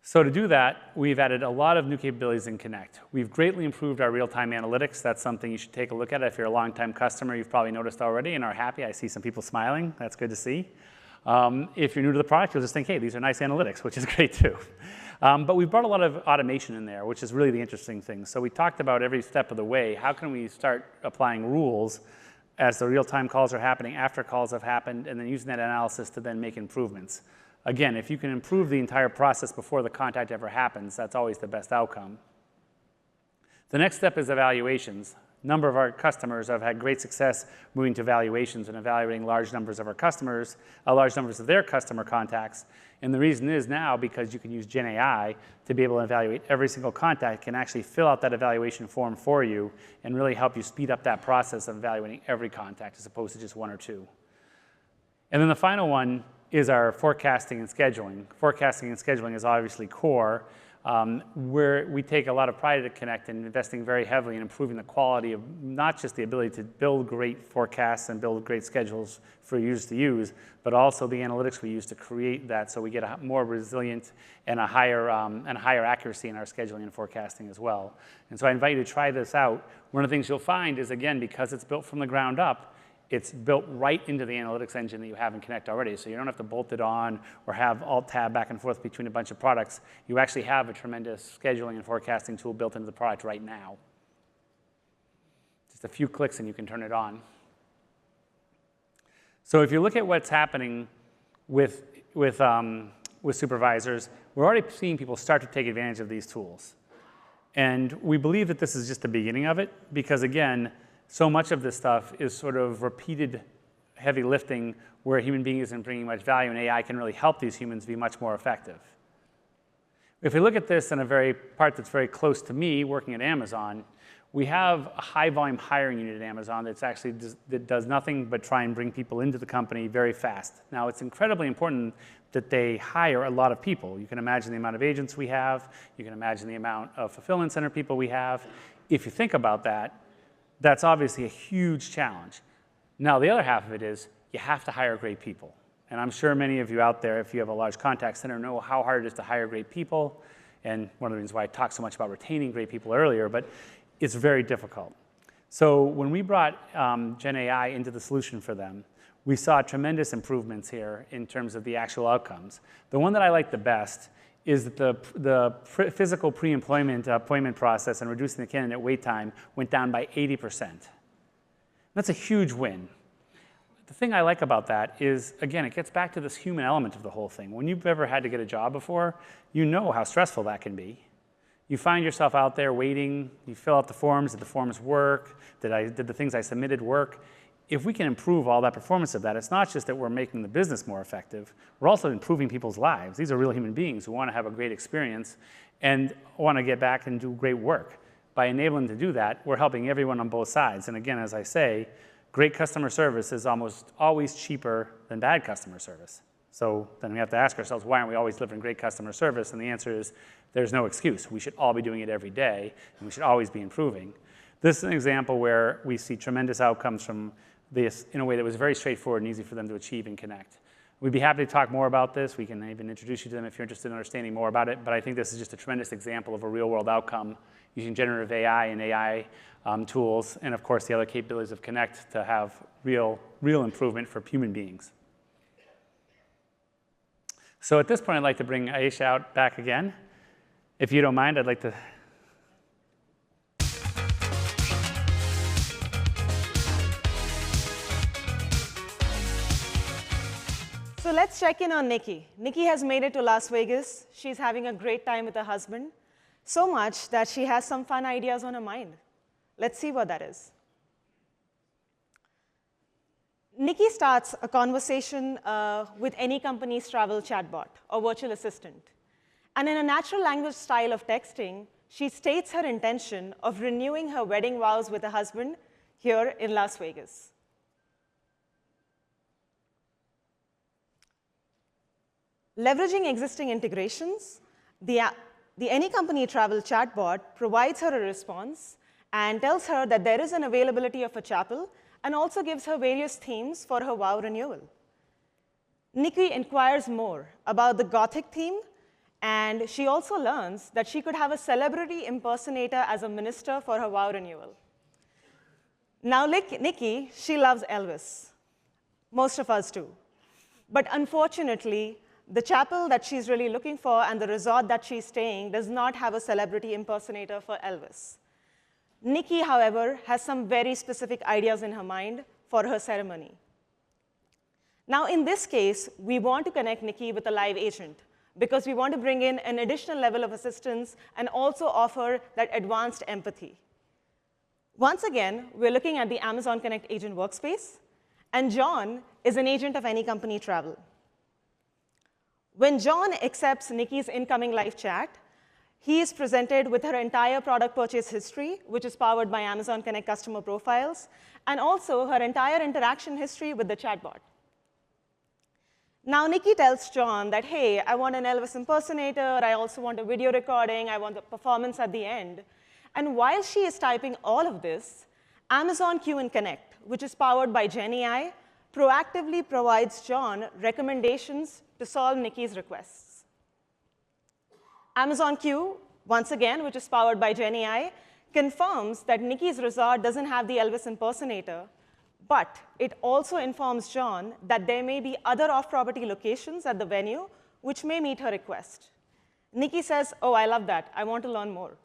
So to do that, we've added a lot of new capabilities in Connect. We've greatly improved our real-time analytics. That's something you should take a look at. If you're a long-time customer, you've probably noticed already and are happy. I see some people smiling. That's good to see. If you're new to the product, you'll just think, hey, these are nice analytics, which is great too. But we've brought a lot of automation in there, which is really the interesting thing. So we talked about every step of the way. How can we start applying rules as the real-time calls are happening, after calls have happened, and then using that analysis to then make improvements? Again, if you can improve the entire process before the contact ever happens, that's always the best outcome. The next step is evaluations. A number of our customers have had great success moving to evaluations and evaluating large numbers of our customers, large numbers of their customer contacts. And the reason is now because you can use Gen AI to be able to evaluate every single contact, can actually fill out that evaluation form for you and really help you speed up that process of evaluating every contact as opposed to just one or two. And then the final one is our forecasting and scheduling. Forecasting and scheduling is obviously core. Where we take a lot of pride at Connect and investing very heavily in improving the quality of not just the ability to build great forecasts and build great schedules for users to use, but also the analytics we use to create that so we get a more resilient and a higher accuracy in our scheduling and forecasting as well. And so I invite you to try this out. One of the things you'll find is, again, because it's built from the ground up, it's built right into the analytics engine that you have in Connect already, so you don't have to bolt it on or have Alt-Tab back and forth between a bunch of products. You actually have a tremendous scheduling and forecasting tool built into the product right now. Just a few clicks and you can turn it on. So if you look at what's happening with supervisors, we're already seeing people start to take advantage of these tools. And we believe that this is just the beginning of it because, again, so much of this stuff is sort of repeated heavy lifting where a human being isn't bringing much value, and AI can really help these humans be much more effective. If we look at this in a part that's very close to me, working at Amazon, we have a high-volume hiring unit at Amazon that does nothing but try and bring people into the company very fast. Now, it's incredibly important that they hire a lot of people. You can imagine the amount of agents we have. You can imagine the amount of fulfillment center people we have. If you think about that, that's obviously a huge challenge. Now, the other half of it is you have to hire great people. And I'm sure many of you out there, if you have a large contact center, know how hard it is to hire great people. And one of the reasons why I talked so much about retaining great people earlier, but it's very difficult. So when we brought Gen AI into the solution for them, we saw tremendous improvements here in terms of the actual outcomes. The one that I like the best is that the physical pre-employment appointment process and reducing the candidate wait time went down by 80%. That's a huge win. The thing I like about that is, again, it gets back to this human element of the whole thing. When you've ever had to get a job before, you know how stressful that can be. You find yourself out there waiting, you fill out the forms, did the forms work, did the things I submitted work? If we can improve all that performance of that, it's not just that we're making the business more effective, we're also improving people's lives. These are real human beings who want to have a great experience and want to get back and do great work. By enabling them to do that, we're helping everyone on both sides. And again, as I say, great customer service is almost always cheaper than bad customer service. So then we have to ask ourselves, why aren't we always delivering great customer service? And the answer is, there's no excuse. We should all be doing it every day, and we should always be improving. This is an example where we see tremendous outcomes from this in a way that was very straightforward and easy for them to achieve and connect. We'd be happy to talk more about this. We can even introduce you to them if you're interested in understanding more about it. But I think this is just a tremendous example of a real-world outcome using generative AI and AI tools, and of course the other capabilities of Connect to have real improvement for human beings. So at this point, I'd like to bring Aisha out back again. If you don't mind, I'd like to. So let's check in on Nikki. Nikki has made it to Las Vegas. She's having a great time with her husband, so much that she has some fun ideas on her mind. Let's see what that is. Nikki starts a conversation with any company's travel chatbot or virtual assistant. And in a natural language style of texting, she states her intention of renewing her wedding vows with her husband here in Las Vegas. Leveraging existing integrations, the the Any Company Travel chatbot provides her a response and tells her that there is an availability of a chapel and also gives her various themes for her vow renewal. Nikki inquires more about the Gothic theme, and she also learns that she could have a celebrity impersonator as a minister for her vow renewal. Now, Nikki, she loves Elvis. Most of us do. But unfortunately, the chapel that she's really looking for and the resort that she's staying does not have a celebrity impersonator for Elvis. Nikki, however, has some very specific ideas in her mind for her ceremony. Now, in this case, we want to connect Nikki with a live agent because we want to bring in an additional level of assistance and also offer that advanced empathy. Once again, we're looking at the Amazon Connect agent workspace, and John is an agent of Any Company Travel. When John accepts Nikki's incoming live chat, he is presented with her entire product purchase history, which is powered by Amazon Connect customer profiles, and also her entire interaction history with the chatbot. Now, Nikki tells John that, hey, I want an Elvis impersonator, I also want a video recording, I want the performance at the end. And while she is typing all of this, Amazon Q and Connect, which is powered by Gen AI, proactively provides John recommendations to solve Nikki's requests. Amazon Q, once again, which is powered by Gen AI, confirms that Nikki's resort doesn't have the Elvis impersonator, but it also informs John that there may be other off-property locations at the venue which may meet her request. Nikki says, oh, I love that. I want to learn more.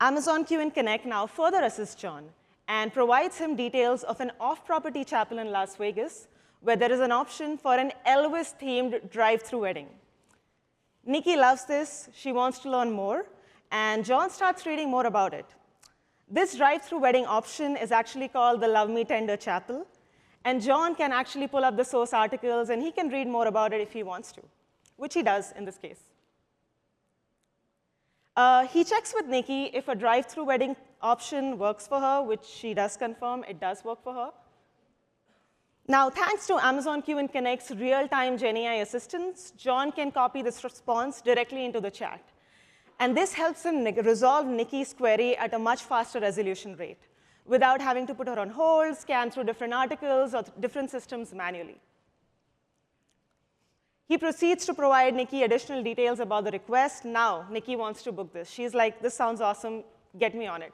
Amazon Q and Connect now further assists John and provides him details of an off-property chapel in Las Vegas where there is an option for an Elvis-themed drive-through wedding. Nikki loves this. She wants to learn more. And John starts reading more about it. This drive-through wedding option is actually called the Love Me Tender Chapel. And John can actually pull up the source articles, and he can read more about it if he wants to, which he does in this case. He checks with Nikki if a drive-through wedding option works for her, which she does confirm it does work for her. Now, thanks to Amazon Q and Connect's real-time Gen AI assistance, John can copy this response directly into the chat. And this helps him resolve Nikki's query at a much faster resolution rate without having to put her on hold, scan through different articles or different systems manually. He proceeds to provide Nikki additional details about the request. Now, Nikki wants to book this. She's like, this sounds awesome. Get me on it.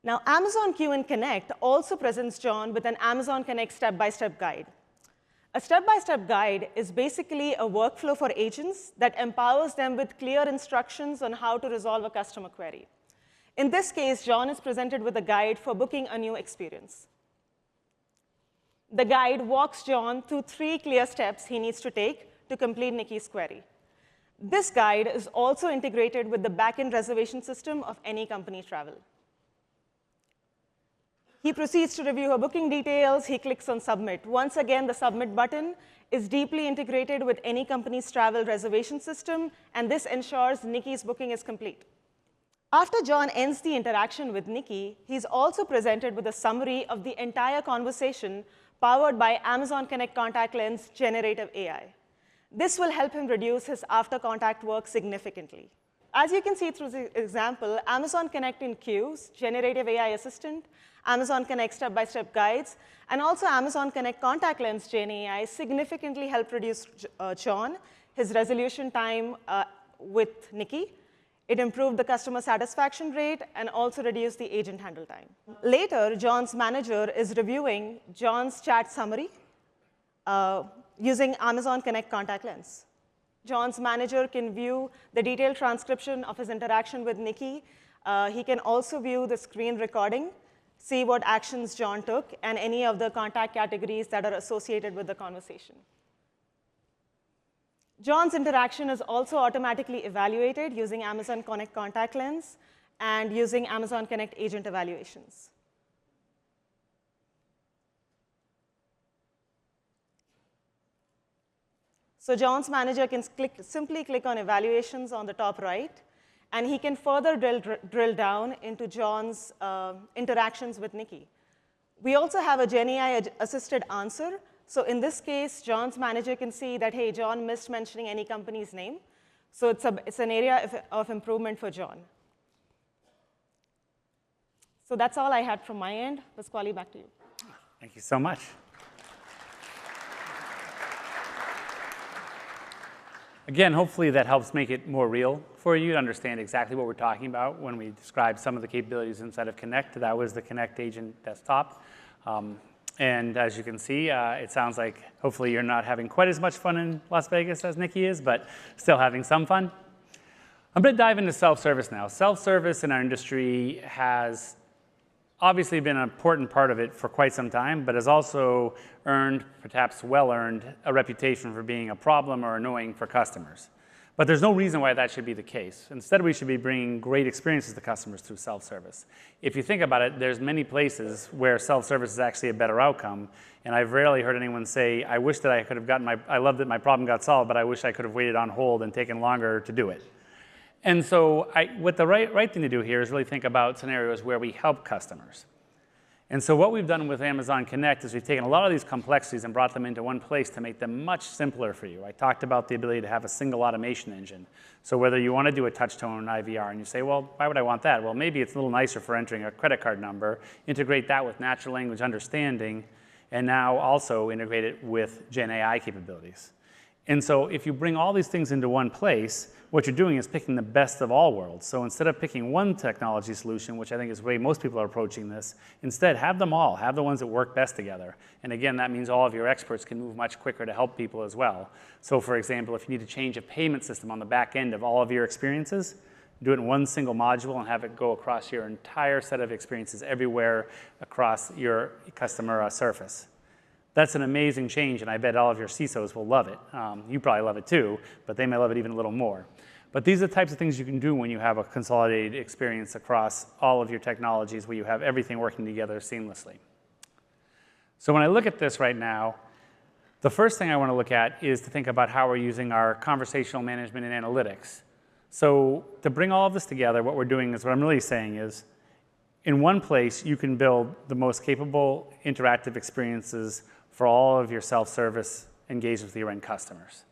Now, Amazon Q and Connect also presents John with an Amazon Connect step-by-step guide. A step-by-step guide is basically a workflow for agents that empowers them with clear instructions on how to resolve a customer query. In this case, John is presented with a guide for booking a new experience. The guide walks John through 3 clear steps he needs to take to complete Nikki's query. This guide is also integrated with the back-end reservation system of Any Company Travel. He proceeds to review her booking details. He clicks on Submit. Once again, the Submit button is deeply integrated with Any Company's travel reservation system, and this ensures Nikki's booking is complete. After John ends the interaction with Nikki, he's also presented with a summary of the entire conversation powered by Amazon Connect Contact Lens Generative AI. This will help him reduce his after-contact work significantly. As you can see through the example, Amazon Connect in Queues, Generative AI Assistant, Amazon Connect step-by-step guides, and also Amazon Connect Contact Lens Gen AI significantly help reduce John, his resolution time with Nikki. It improved the customer satisfaction rate and also reduced the agent handle time. Later, John's manager is reviewing John's chat summary using Amazon Connect Contact Lens. John's manager can view the detailed transcription of his interaction with Nikki. He can also view the screen recording, see what actions John took, and any of the contact categories that are associated with the conversation. John's interaction is also automatically evaluated using Amazon Connect Contact Lens and using Amazon Connect agent evaluations. So John's manager can simply click on evaluations on the top right, and he can further drill down into John's interactions with Nikki. We also have a Gen AI-assisted answer, So in this case, John's manager can see that, hey, John missed mentioning any company's name. So it's an area of improvement for John. So that's all I had from my end. Pasquale, back to you. Thank you so much. Again, hopefully that helps make it more real for you to understand exactly what we're talking about when we describe some of the capabilities inside of Connect. That was the Connect agent desktop. And as you can see, it sounds like hopefully you're not having quite as much fun in Las Vegas as Nikki is, but still having some fun. I'm going to dive into self-service now. Self-service in our industry has obviously been an important part of it for quite some time, but has also earned, perhaps well-earned, a reputation for being a problem or annoying for customers. But there's no reason why that should be the case. Instead, we should be bringing great experiences to customers through self-service. If you think about it, there's many places where self-service is actually a better outcome, and I've rarely heard anyone say, I wish that I could have gotten I love that my problem got solved, but I wish I could have waited on hold and taken longer to do it. And so what the right thing to do here is really think about scenarios where we help customers. And so what we've done with Amazon Connect is we've taken a lot of these complexities and brought them into one place to make them much simpler for you. I talked about the ability to have a single automation engine. So whether you want to do a touch tone IVR and you say, well, why would I want that? Well, maybe it's a little nicer for entering a credit card number. Integrate that with natural language understanding, and now also integrate it with Gen AI capabilities. And so if you bring all these things into one place, what you're doing is picking the best of all worlds. So instead of picking one technology solution, which I think is the way most people are approaching this, instead have them all, have the ones that work best together. And again, that means all of your experts can move much quicker to help people as well. So for example, if you need to change a payment system on the back end of all of your experiences, do it in one single module and have it go across your entire set of experiences everywhere across your customer surface. That's an amazing change, and I bet all of your CISOs will love it. You probably love it too, but they may love it even a little more. But these are the types of things you can do when you have a consolidated experience across all of your technologies where you have everything working together seamlessly. So when I look at this right now, the first thing I want to look at is to think about how we're using our conversational management and analytics. So to bring all of this together, what we're doing is what I'm really saying is, in one place, you can build the most capable interactive experiences for all of your self-service engagements with your end customers.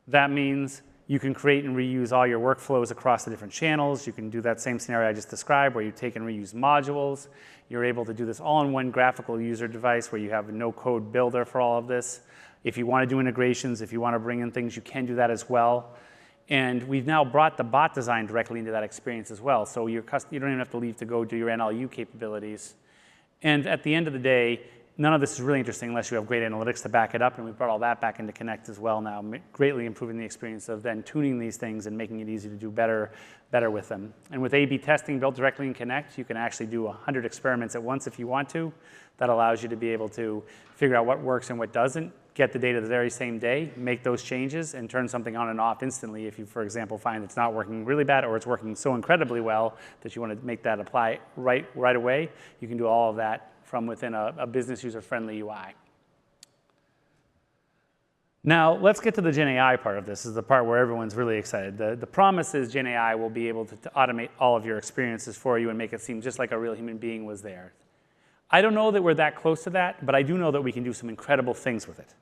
That means you can create and reuse all your workflows across the different channels. You can do that same scenario I just described where you take and reuse modules. You're able to do this all in one graphical user device where you have a no-code builder for all of this. If you want to do integrations, if you want to bring in things, you can do that as well. And we've now brought the bot design directly into that experience as well. So you don't even have to leave to go do your NLU capabilities. And at the end of the day, none of this is really interesting unless you have great analytics to back it up, and we've brought all that back into Connect as well now, greatly improving the experience of then tuning these things and making it easy to do better with them. And with A/B testing built directly in Connect, you can actually do 100 experiments at once if you want to. That allows you to be able to figure out what works and what doesn't, get the data the very same day, make those changes, and turn something on and off instantly if you, for example, find it's not working really bad or it's working so incredibly well that you want to make that apply right away. You can do all of that from within a business user-friendly UI. Now, let's get to the Gen AI part of this. This is the part where everyone's really excited. The promise is Gen AI will be able to automate all of your experiences for you and make it seem just like a real human being was there. I don't know that we're that close to that, but I do know that we can do some incredible things with it.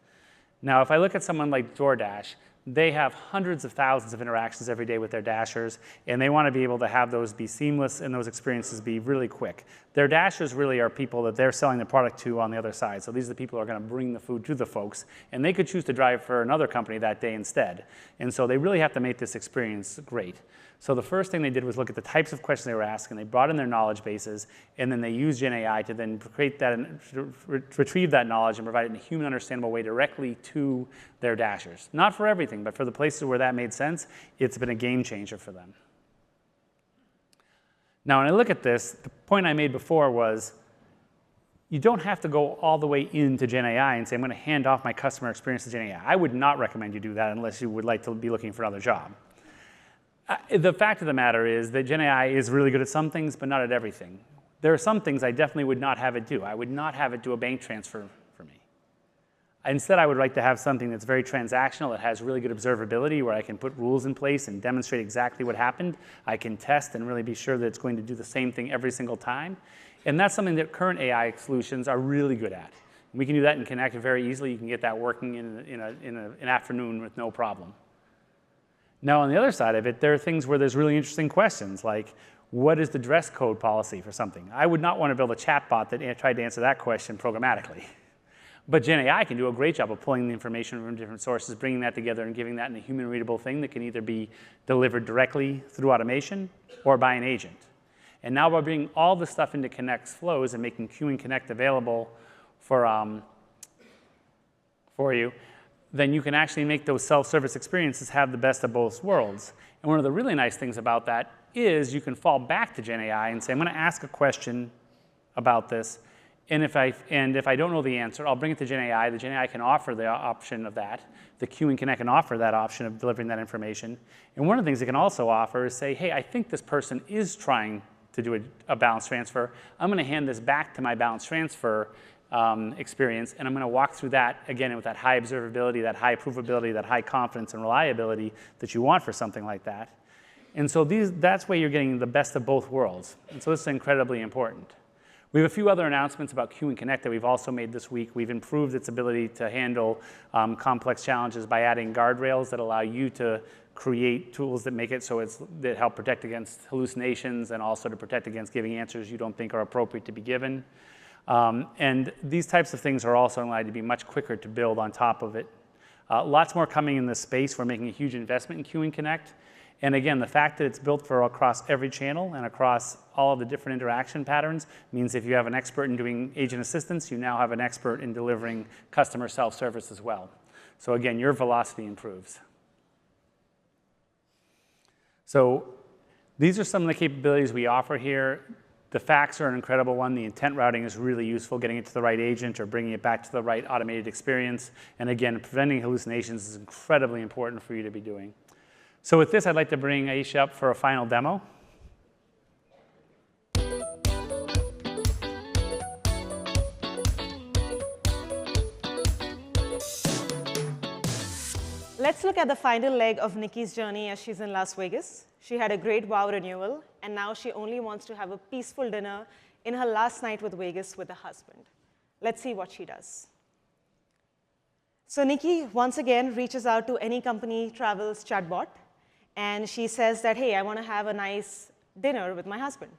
Now, if I look at someone like DoorDash, they have hundreds of thousands of interactions every day with their Dashers, and they want to be able to have those be seamless and those experiences be really quick. Their Dashers really are people that they're selling the product to on the other side. So these are the people who are going to bring the food to the folks, and they could choose to drive for another company that day instead. And so they really have to make this experience great. So the first thing they did was look at the types of questions they were asking. They brought in their knowledge bases, and then they used Gen AI to then create that and retrieve that knowledge and provide it in a human understandable way directly to their Dashers. Not for everything, but for the places where that made sense, it's been a game changer for them. Now, when I look at this, the point I made before was you don't have to go all the way into Gen AI and say, I'm going to hand off my customer experience to Gen AI. I would not recommend you do that unless you would like to be looking for another job. The fact of the matter is that Gen AI is really good at some things, but not at everything. There are some things I definitely would not have it do. I would not have it do a bank transfer for me. Instead, I would like to have something that's very transactional, that has really good observability, where I can put rules in place and demonstrate exactly what happened. I can test and really be sure that it's going to do the same thing every single time. And that's something that current AI solutions are really good at. We can do that in Connect very easily. You can get that working in an afternoon with no problem. Now, on the other side of it, there are things where there's really interesting questions, like what is the dress code policy for something? I would not want to build a chatbot that tried to answer that question programmatically. But Gen AI can do a great job of pulling the information from different sources, bringing that together, and giving that in a human-readable thing that can either be delivered directly through automation or by an agent. And now by bringing all this stuff into Connect's flows and making Q and Connect available for you, then you can actually make those self-service experiences have the best of both worlds. And one of the really nice things about that is you can fall back to Gen AI and say, I'm going to ask a question about this, and if I don't know the answer, I'll bring it to Gen AI. The Gen AI can offer the option of that. The Q and Connect can offer that option of delivering that information. And one of the things it can also offer is say, hey, I think this person is trying to do a balance transfer. I'm going to hand this back to my balance transfer experience, and I'm going to walk through that, again, with that high observability, that high provability, that high confidence and reliability that you want for something like that. And so that's where you're getting the best of both worlds. And so this is incredibly important. We have a few other announcements about Q and Connect that we've also made this week. We've improved its ability to handle complex challenges by adding guardrails that allow you to create tools that make it so that help protect against hallucinations and also to protect against giving answers you don't think are appropriate to be given. And these types of things are also allowed to be much quicker to build on top of it. Lots more coming in this space. We're making a huge investment in Q and Connect. And again, the fact that it's built for across every channel and across all of the different interaction patterns means if you have an expert in doing agent assistance, you now have an expert in delivering customer self-service as well. So again, your velocity improves. So these are some of the capabilities we offer here. The facts are an incredible one. The intent routing is really useful, getting it to the right agent or bringing it back to the right automated experience. And again, preventing hallucinations is incredibly important for you to be doing. So with this, I'd like to bring Aisha up for a final demo. Let's look at the final leg of Nikki's journey as she's in Las Vegas. She had a great wow renewal, and now she only wants to have a peaceful dinner in her last night with Vegas with her husband. Let's see what she does. So Nikki, once again, reaches out to any company travels chatbot, and she says that, hey, I want to have a nice dinner with my husband.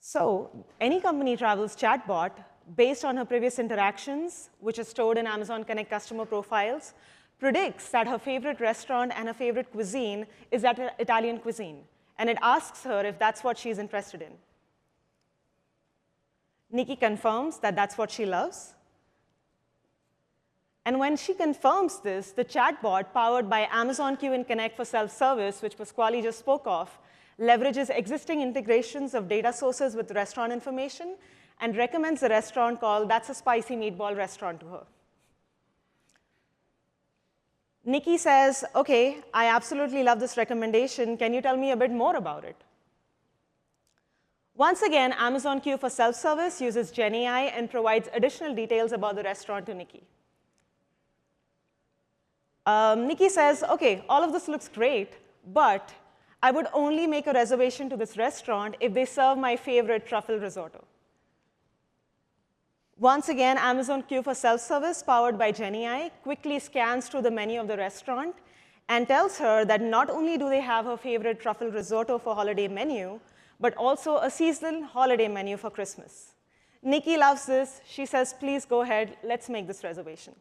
So any company travels chatbot, based on her previous interactions, which is stored in Amazon Connect customer profiles, predicts that her favorite restaurant and her favorite cuisine is Italian cuisine. And it asks her if that's what she's interested in. Nikki confirms that that's what she loves. And when she confirms this, the chatbot, powered by Amazon Q and Connect for self-service, which Pasquale just spoke of, leverages existing integrations of data sources with restaurant information and recommends a restaurant called That's a Spicy Meatball Restaurant to her. Nikki says, OK, I absolutely love this recommendation. Can you tell me a bit more about it? Once again, Amazon Q for self-service uses Gen AI and provides additional details about the restaurant to Nikki. Nikki says, OK, all of this looks great, but I would only make a reservation to this restaurant if they serve my favorite truffle risotto. Once again, Amazon Q for self-service, powered by Gen AI, quickly scans through the menu of the restaurant and tells her that not only do they have her favorite truffle risotto for holiday menu, but also a seasonal holiday menu for Christmas. Nikki loves this. She says, please go ahead. Let's make this reservation.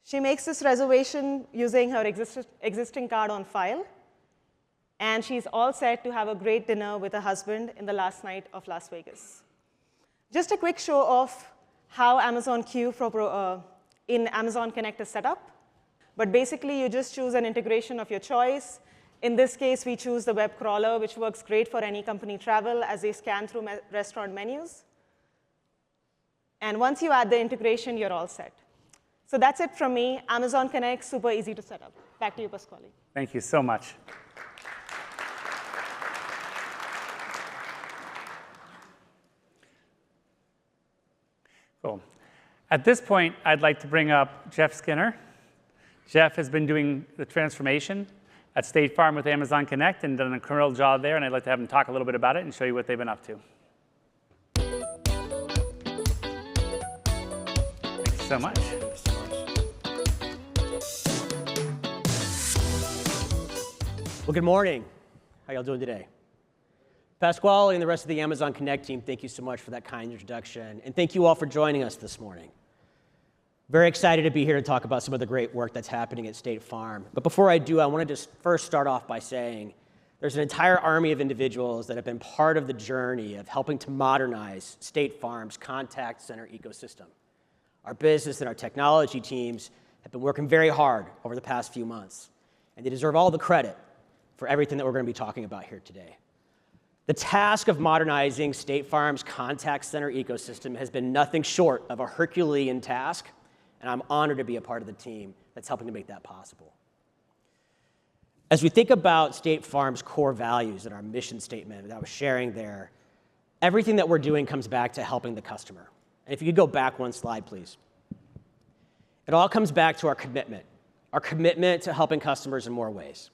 She makes this reservation using her existing card on file. And she's all set to have a great dinner with her husband in the last night of Las Vegas. Just a quick show of how Amazon Q in Amazon Connect is set up. But basically, you just choose an integration of your choice. In this case, we choose the web crawler, which works great for any company travel as they scan through restaurant menus. And once you add the integration, you're all set. So that's it from me. Amazon Connect, super easy to set up. Back to you, Pasquale. Thank you so much. Cool. At this point, I'd like to bring up Jeff Skinner. Jeff has been doing the transformation at State Farm with Amazon Connect and done an incredible job there, and I'd like to have them talk a little bit about it and show you what they've been up to. Thanks so much. Well, good morning. How y'all doing today? Pasquale and the rest of the Amazon Connect team, thank you so much for that kind introduction, and thank you all for joining us this morning. Very excited to be here to talk about some of the great work that's happening at State Farm. But before I do, I want to just first start off by saying there's an entire army of individuals that have been part of the journey of helping to modernize State Farm's contact center ecosystem. Our business and our technology teams have been working very hard over the past few months, and they deserve all the credit for everything that we're going to be talking about here today. The task of modernizing State Farm's contact center ecosystem has been nothing short of a Herculean task, and I'm honored to be a part of the team that's helping to make that possible. As we think about State Farm's core values and our mission statement that I was sharing there, everything that we're doing comes back to helping the customer. And if you could go back one slide, please. It all comes back to our commitment to helping customers in more ways.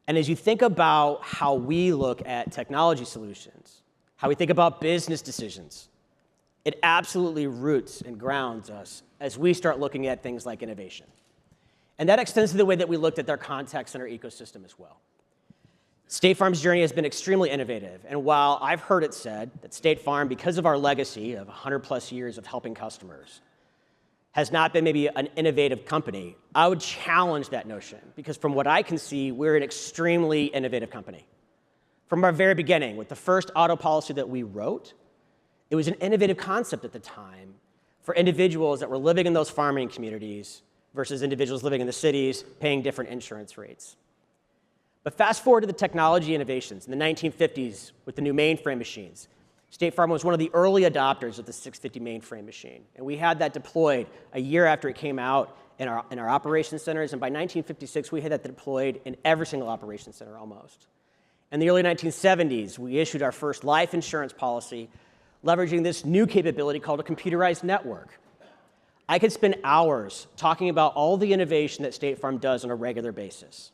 And as you think about how we look at technology solutions, how we think about business decisions, it absolutely roots and grounds us as we start looking at things like innovation. And that extends to the way that we looked at their contact center ecosystem as well. State Farm's journey has been extremely innovative. And while I've heard it said that State Farm, because of our legacy of 100+ years of helping customers, has not been maybe an innovative company, I would challenge that notion, because from what I can see, we're an extremely innovative company. From our very beginning, with the first auto policy that we wrote, it was an innovative concept at the time for individuals that were living in those farming communities versus individuals living in the cities paying different insurance rates. But fast forward to the technology innovations in the 1950s with the new mainframe machines. State Farm was one of the early adopters of the 650 mainframe machine, and we had that deployed a year after it came out in our operations centers, and by 1956, we had that deployed in every single operations center almost. In the early 1970s, we issued our first life insurance policy, leveraging this new capability called a computerized network. I could spend hours talking about all the innovation that State Farm does on a regular basis.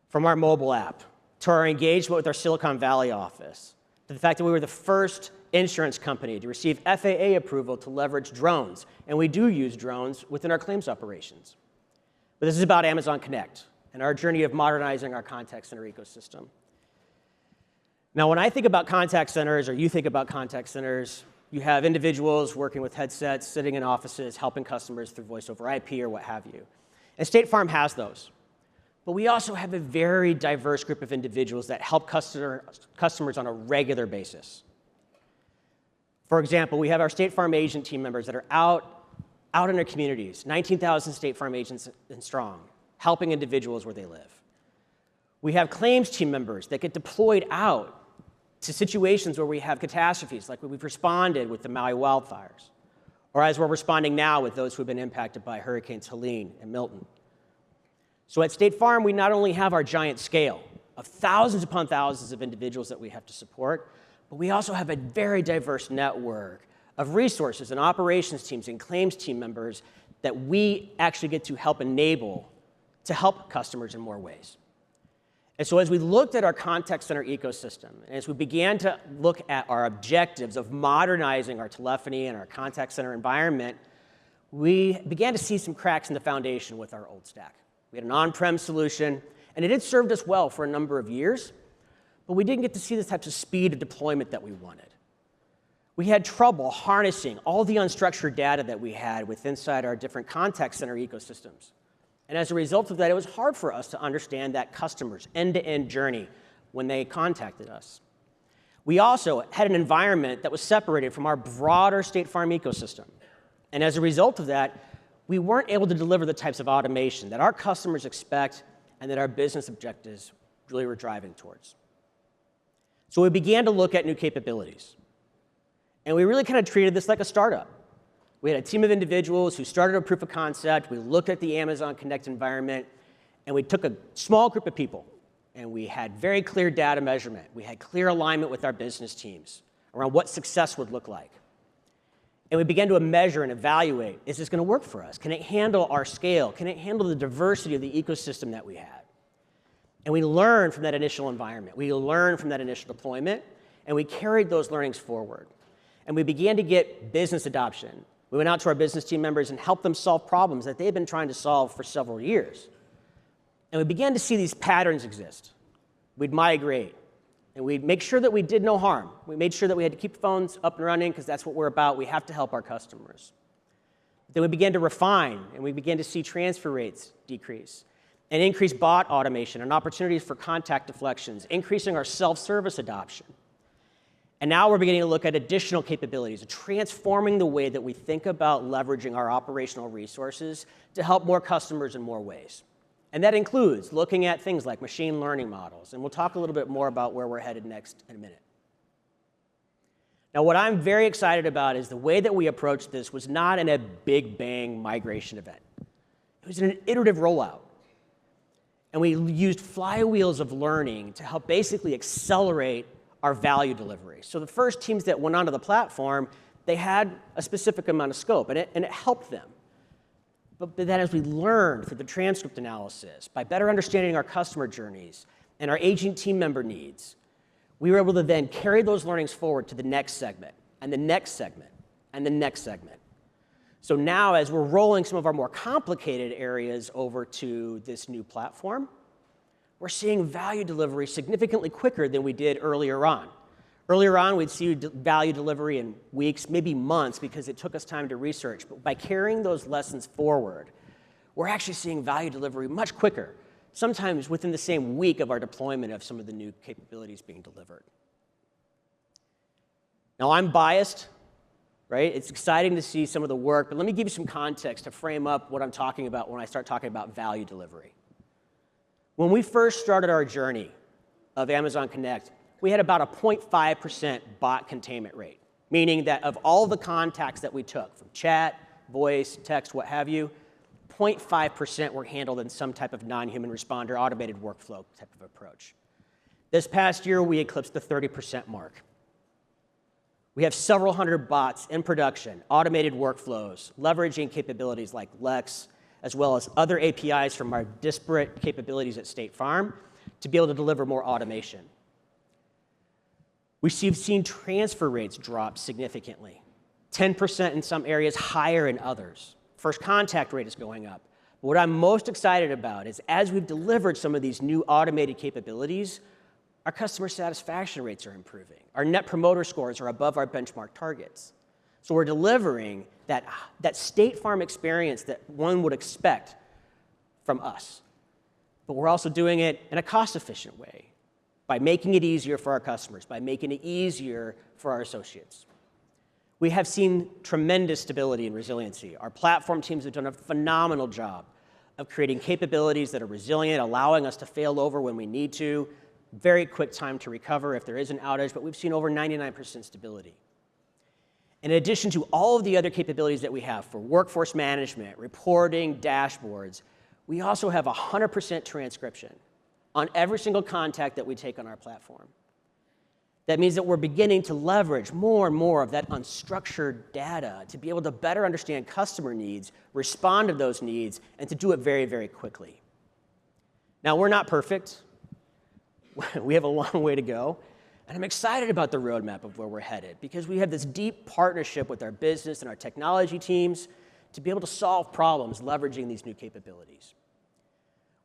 From our mobile app, to our engagement with our Silicon Valley office, to the fact that we were the first insurance company to receive FAA approval to leverage drones, and we do use drones within our claims operations. But this is about Amazon Connect and our journey of modernizing our contact center ecosystem. Now, when I think about contact centers, or you think about contact centers, you have individuals working with headsets, sitting in offices, helping customers through voice over IP or what have you. And State Farm has those. But we also have a very diverse group of individuals that help customers on a regular basis. For example, we have our State Farm agent team members that are out in their communities, 19,000 State Farm agents and strong, helping individuals where they live. We have claims team members that get deployed out to situations where we have catastrophes, like we've responded with the Maui wildfires, or as we're responding now with those who have been impacted by Hurricanes Helene and Milton. So at State Farm, we not only have our giant scale of thousands upon thousands of individuals that we have to support, but we also have a very diverse network of resources and operations teams and claims team members that we actually get to help enable to help customers in more ways. And so as we looked at our contact center ecosystem, and as we began to look at our objectives of modernizing our telephony and our contact center environment, we began to see some cracks in the foundation with our old stack. We had an on-prem solution, and it had served us well for a number of years, but we didn't get to see the types of speed of deployment that we wanted. We had trouble harnessing all the unstructured data that we had inside our different contact center ecosystems. And as a result of that, it was hard for us to understand that customer's end-to-end journey when they contacted us. We also had an environment that was separated from our broader State Farm ecosystem. And as a result of that, we weren't able to deliver the types of automation that our customers expect and that our business objectives really were driving towards. So we began to look at new capabilities. And we really kind of treated this like a startup. We had a team of individuals who started a proof of concept. We looked at the Amazon Connect environment, and we took a small group of people, and we had very clear data measurement. We had clear alignment with our business teams around what success would look like. And we began to measure and evaluate, is this going to work for us? Can it handle our scale? Can it handle the diversity of the ecosystem that we had? And we learned from that initial environment. We learned from that initial deployment, and we carried those learnings forward. And we began to get business adoption. We went out to our business team members and helped them solve problems that they had been trying to solve for several years. And we began to see these patterns exist. We'd migrate, and we'd make sure that we did no harm. We made sure that we had to keep phones up and running because that's what we're about. We have to help our customers. Then we began to refine, and we began to see transfer rates decrease, and increase bot automation and opportunities for contact deflections, increasing our self-service adoption. And now we're beginning to look at additional capabilities, transforming the way that we think about leveraging our operational resources to help more customers in more ways. And that includes looking at things like machine learning models. And we'll talk a little bit more about where we're headed next in a minute. Now, what I'm very excited about is the way that we approached this was not in a big bang migration event. It was an iterative rollout. And we used flywheels of learning to help basically accelerate our value delivery. So the first teams that went onto the platform, they had a specific amount of scope, and it helped them. But then as we learned through the transcript analysis, by better understanding our customer journeys and our agent team member needs, we were able to then carry those learnings forward to the next segment, and the next segment, and the next segment. So now, as we're rolling some of our more complicated areas over to this new platform, we're seeing value delivery significantly quicker than we did earlier on. Earlier on, we'd see value delivery in weeks, maybe months, because it took us time to research. But by carrying those lessons forward, we're actually seeing value delivery much quicker, sometimes within the same week of our deployment of some of the new capabilities being delivered. Now, I'm biased, right? It's exciting to see some of the work, but let me give you some context to frame up what I'm talking about when I start talking about value delivery. When we first started our journey of Amazon Connect, we had about a 0.5% bot containment rate, meaning that of all the contacts that we took, from chat, voice, text, what have you, 0.5% were handled in some type of non-human responder, automated workflow type of approach. This past year, we eclipsed the 30% mark. We have several hundred bots in production, automated workflows, leveraging capabilities like Lex, as well as other APIs from our disparate capabilities at State Farm to be able to deliver more automation. We've seen transfer rates drop significantly, 10% in some areas, higher in others. First contact rate is going up. What I'm most excited about is as we've delivered some of these new automated capabilities, our customer satisfaction rates are improving. Our net promoter scores are above our benchmark targets. So we're delivering that State Farm experience that one would expect from us. But we're also doing it in a cost-efficient way by making it easier for our customers, by making it easier for our associates. We have seen tremendous stability and resiliency. Our platform teams have done a phenomenal job of creating capabilities that are resilient, allowing us to fail over when we need to, very quick time to recover if there is an outage, but we've seen over 99% stability. In addition to all of the other capabilities that we have for workforce management, reporting, dashboards, we also have 100% transcription on every single contact that we take on our platform. That means that we're beginning to leverage more and more of that unstructured data to be able to better understand customer needs, respond to those needs, and to do it very, very quickly. Now, we're not perfect. We have a long way to go. And I'm excited about the roadmap of where we're headed because we have this deep partnership with our business and our technology teams to be able to solve problems leveraging these new capabilities.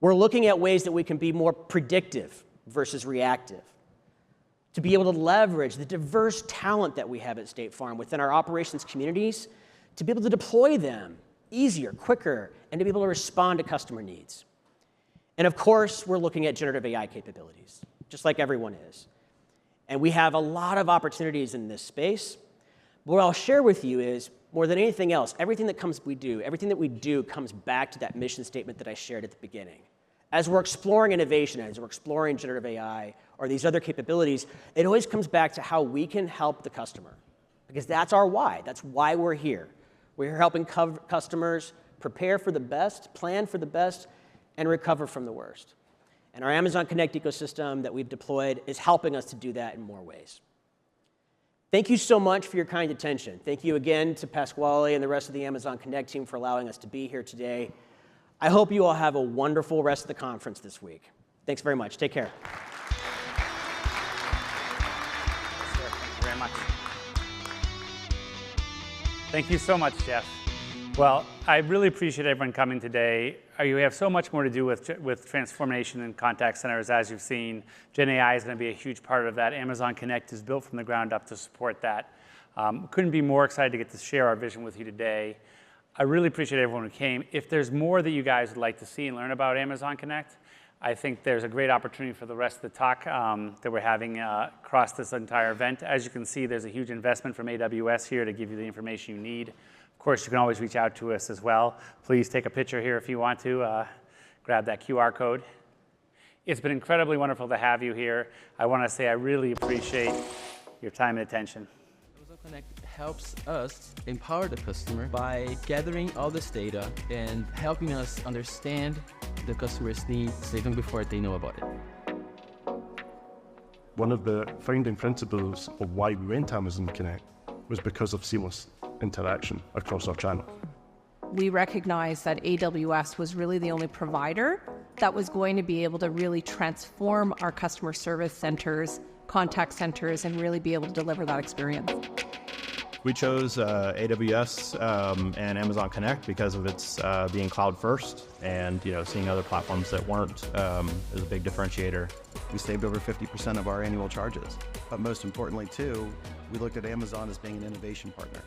We're looking at ways that we can be more predictive versus reactive, to be able to leverage the diverse talent that we have at State Farm within our operations communities, to be able to deploy them easier, quicker, and to be able to respond to customer needs. And of course, we're looking at generative AI capabilities, just like everyone is. And we have a lot of opportunities in this space. What I'll share with you is, more than anything else, everything that we do comes back to that mission statement that I shared at the beginning. As we're exploring innovation, as we're exploring generative AI or these other capabilities, it always comes back to how we can help the customer. Because that's our why. That's why we're here. We're helping customers prepare for the best, plan for the best, and recover from the worst. And our Amazon Connect ecosystem that we've deployed is helping us to do that in more ways. Thank you so much for your kind attention. Thank you again to Pasquale and the rest of the Amazon Connect team for allowing us to be here today. I hope you all have a wonderful rest of the conference this week. Thanks very much. Take care. Thank you very much. Thank you so much, Jeff. Well, I really appreciate everyone coming today. We have so much more to do with transformation in contact centers, as you've seen. Gen AI is going to be a huge part of that. Amazon Connect is built from the ground up to support that. Couldn't be more excited to get to share our vision with you today. I really appreciate everyone who came. If there's more that you guys would like to see and learn about Amazon Connect, I think there's a great opportunity for the rest of the talk that we're having across this entire event. As you can see, there's a huge investment from AWS here to give you the information you need. Of course, you can always reach out to us as well. Please take a picture here if you want to. Grab that QR code. It's been incredibly wonderful to have you here. I want to say I really appreciate your time and attention. Amazon Connect helps us empower the customer by gathering all this data and helping us understand the customer's needs even before they know about it. One of the founding principles of why we went to Amazon Connect was because of seamless interaction across our channel. We recognized that AWS was really the only provider that was going to be able to really transform our customer service centers, contact centers, and really be able to deliver that experience. We chose AWS and Amazon Connect because of its being cloud first, and seeing other platforms that weren't is a big differentiator. We saved over 50% of our annual charges. But most importantly too, we looked at Amazon as being an innovation partner.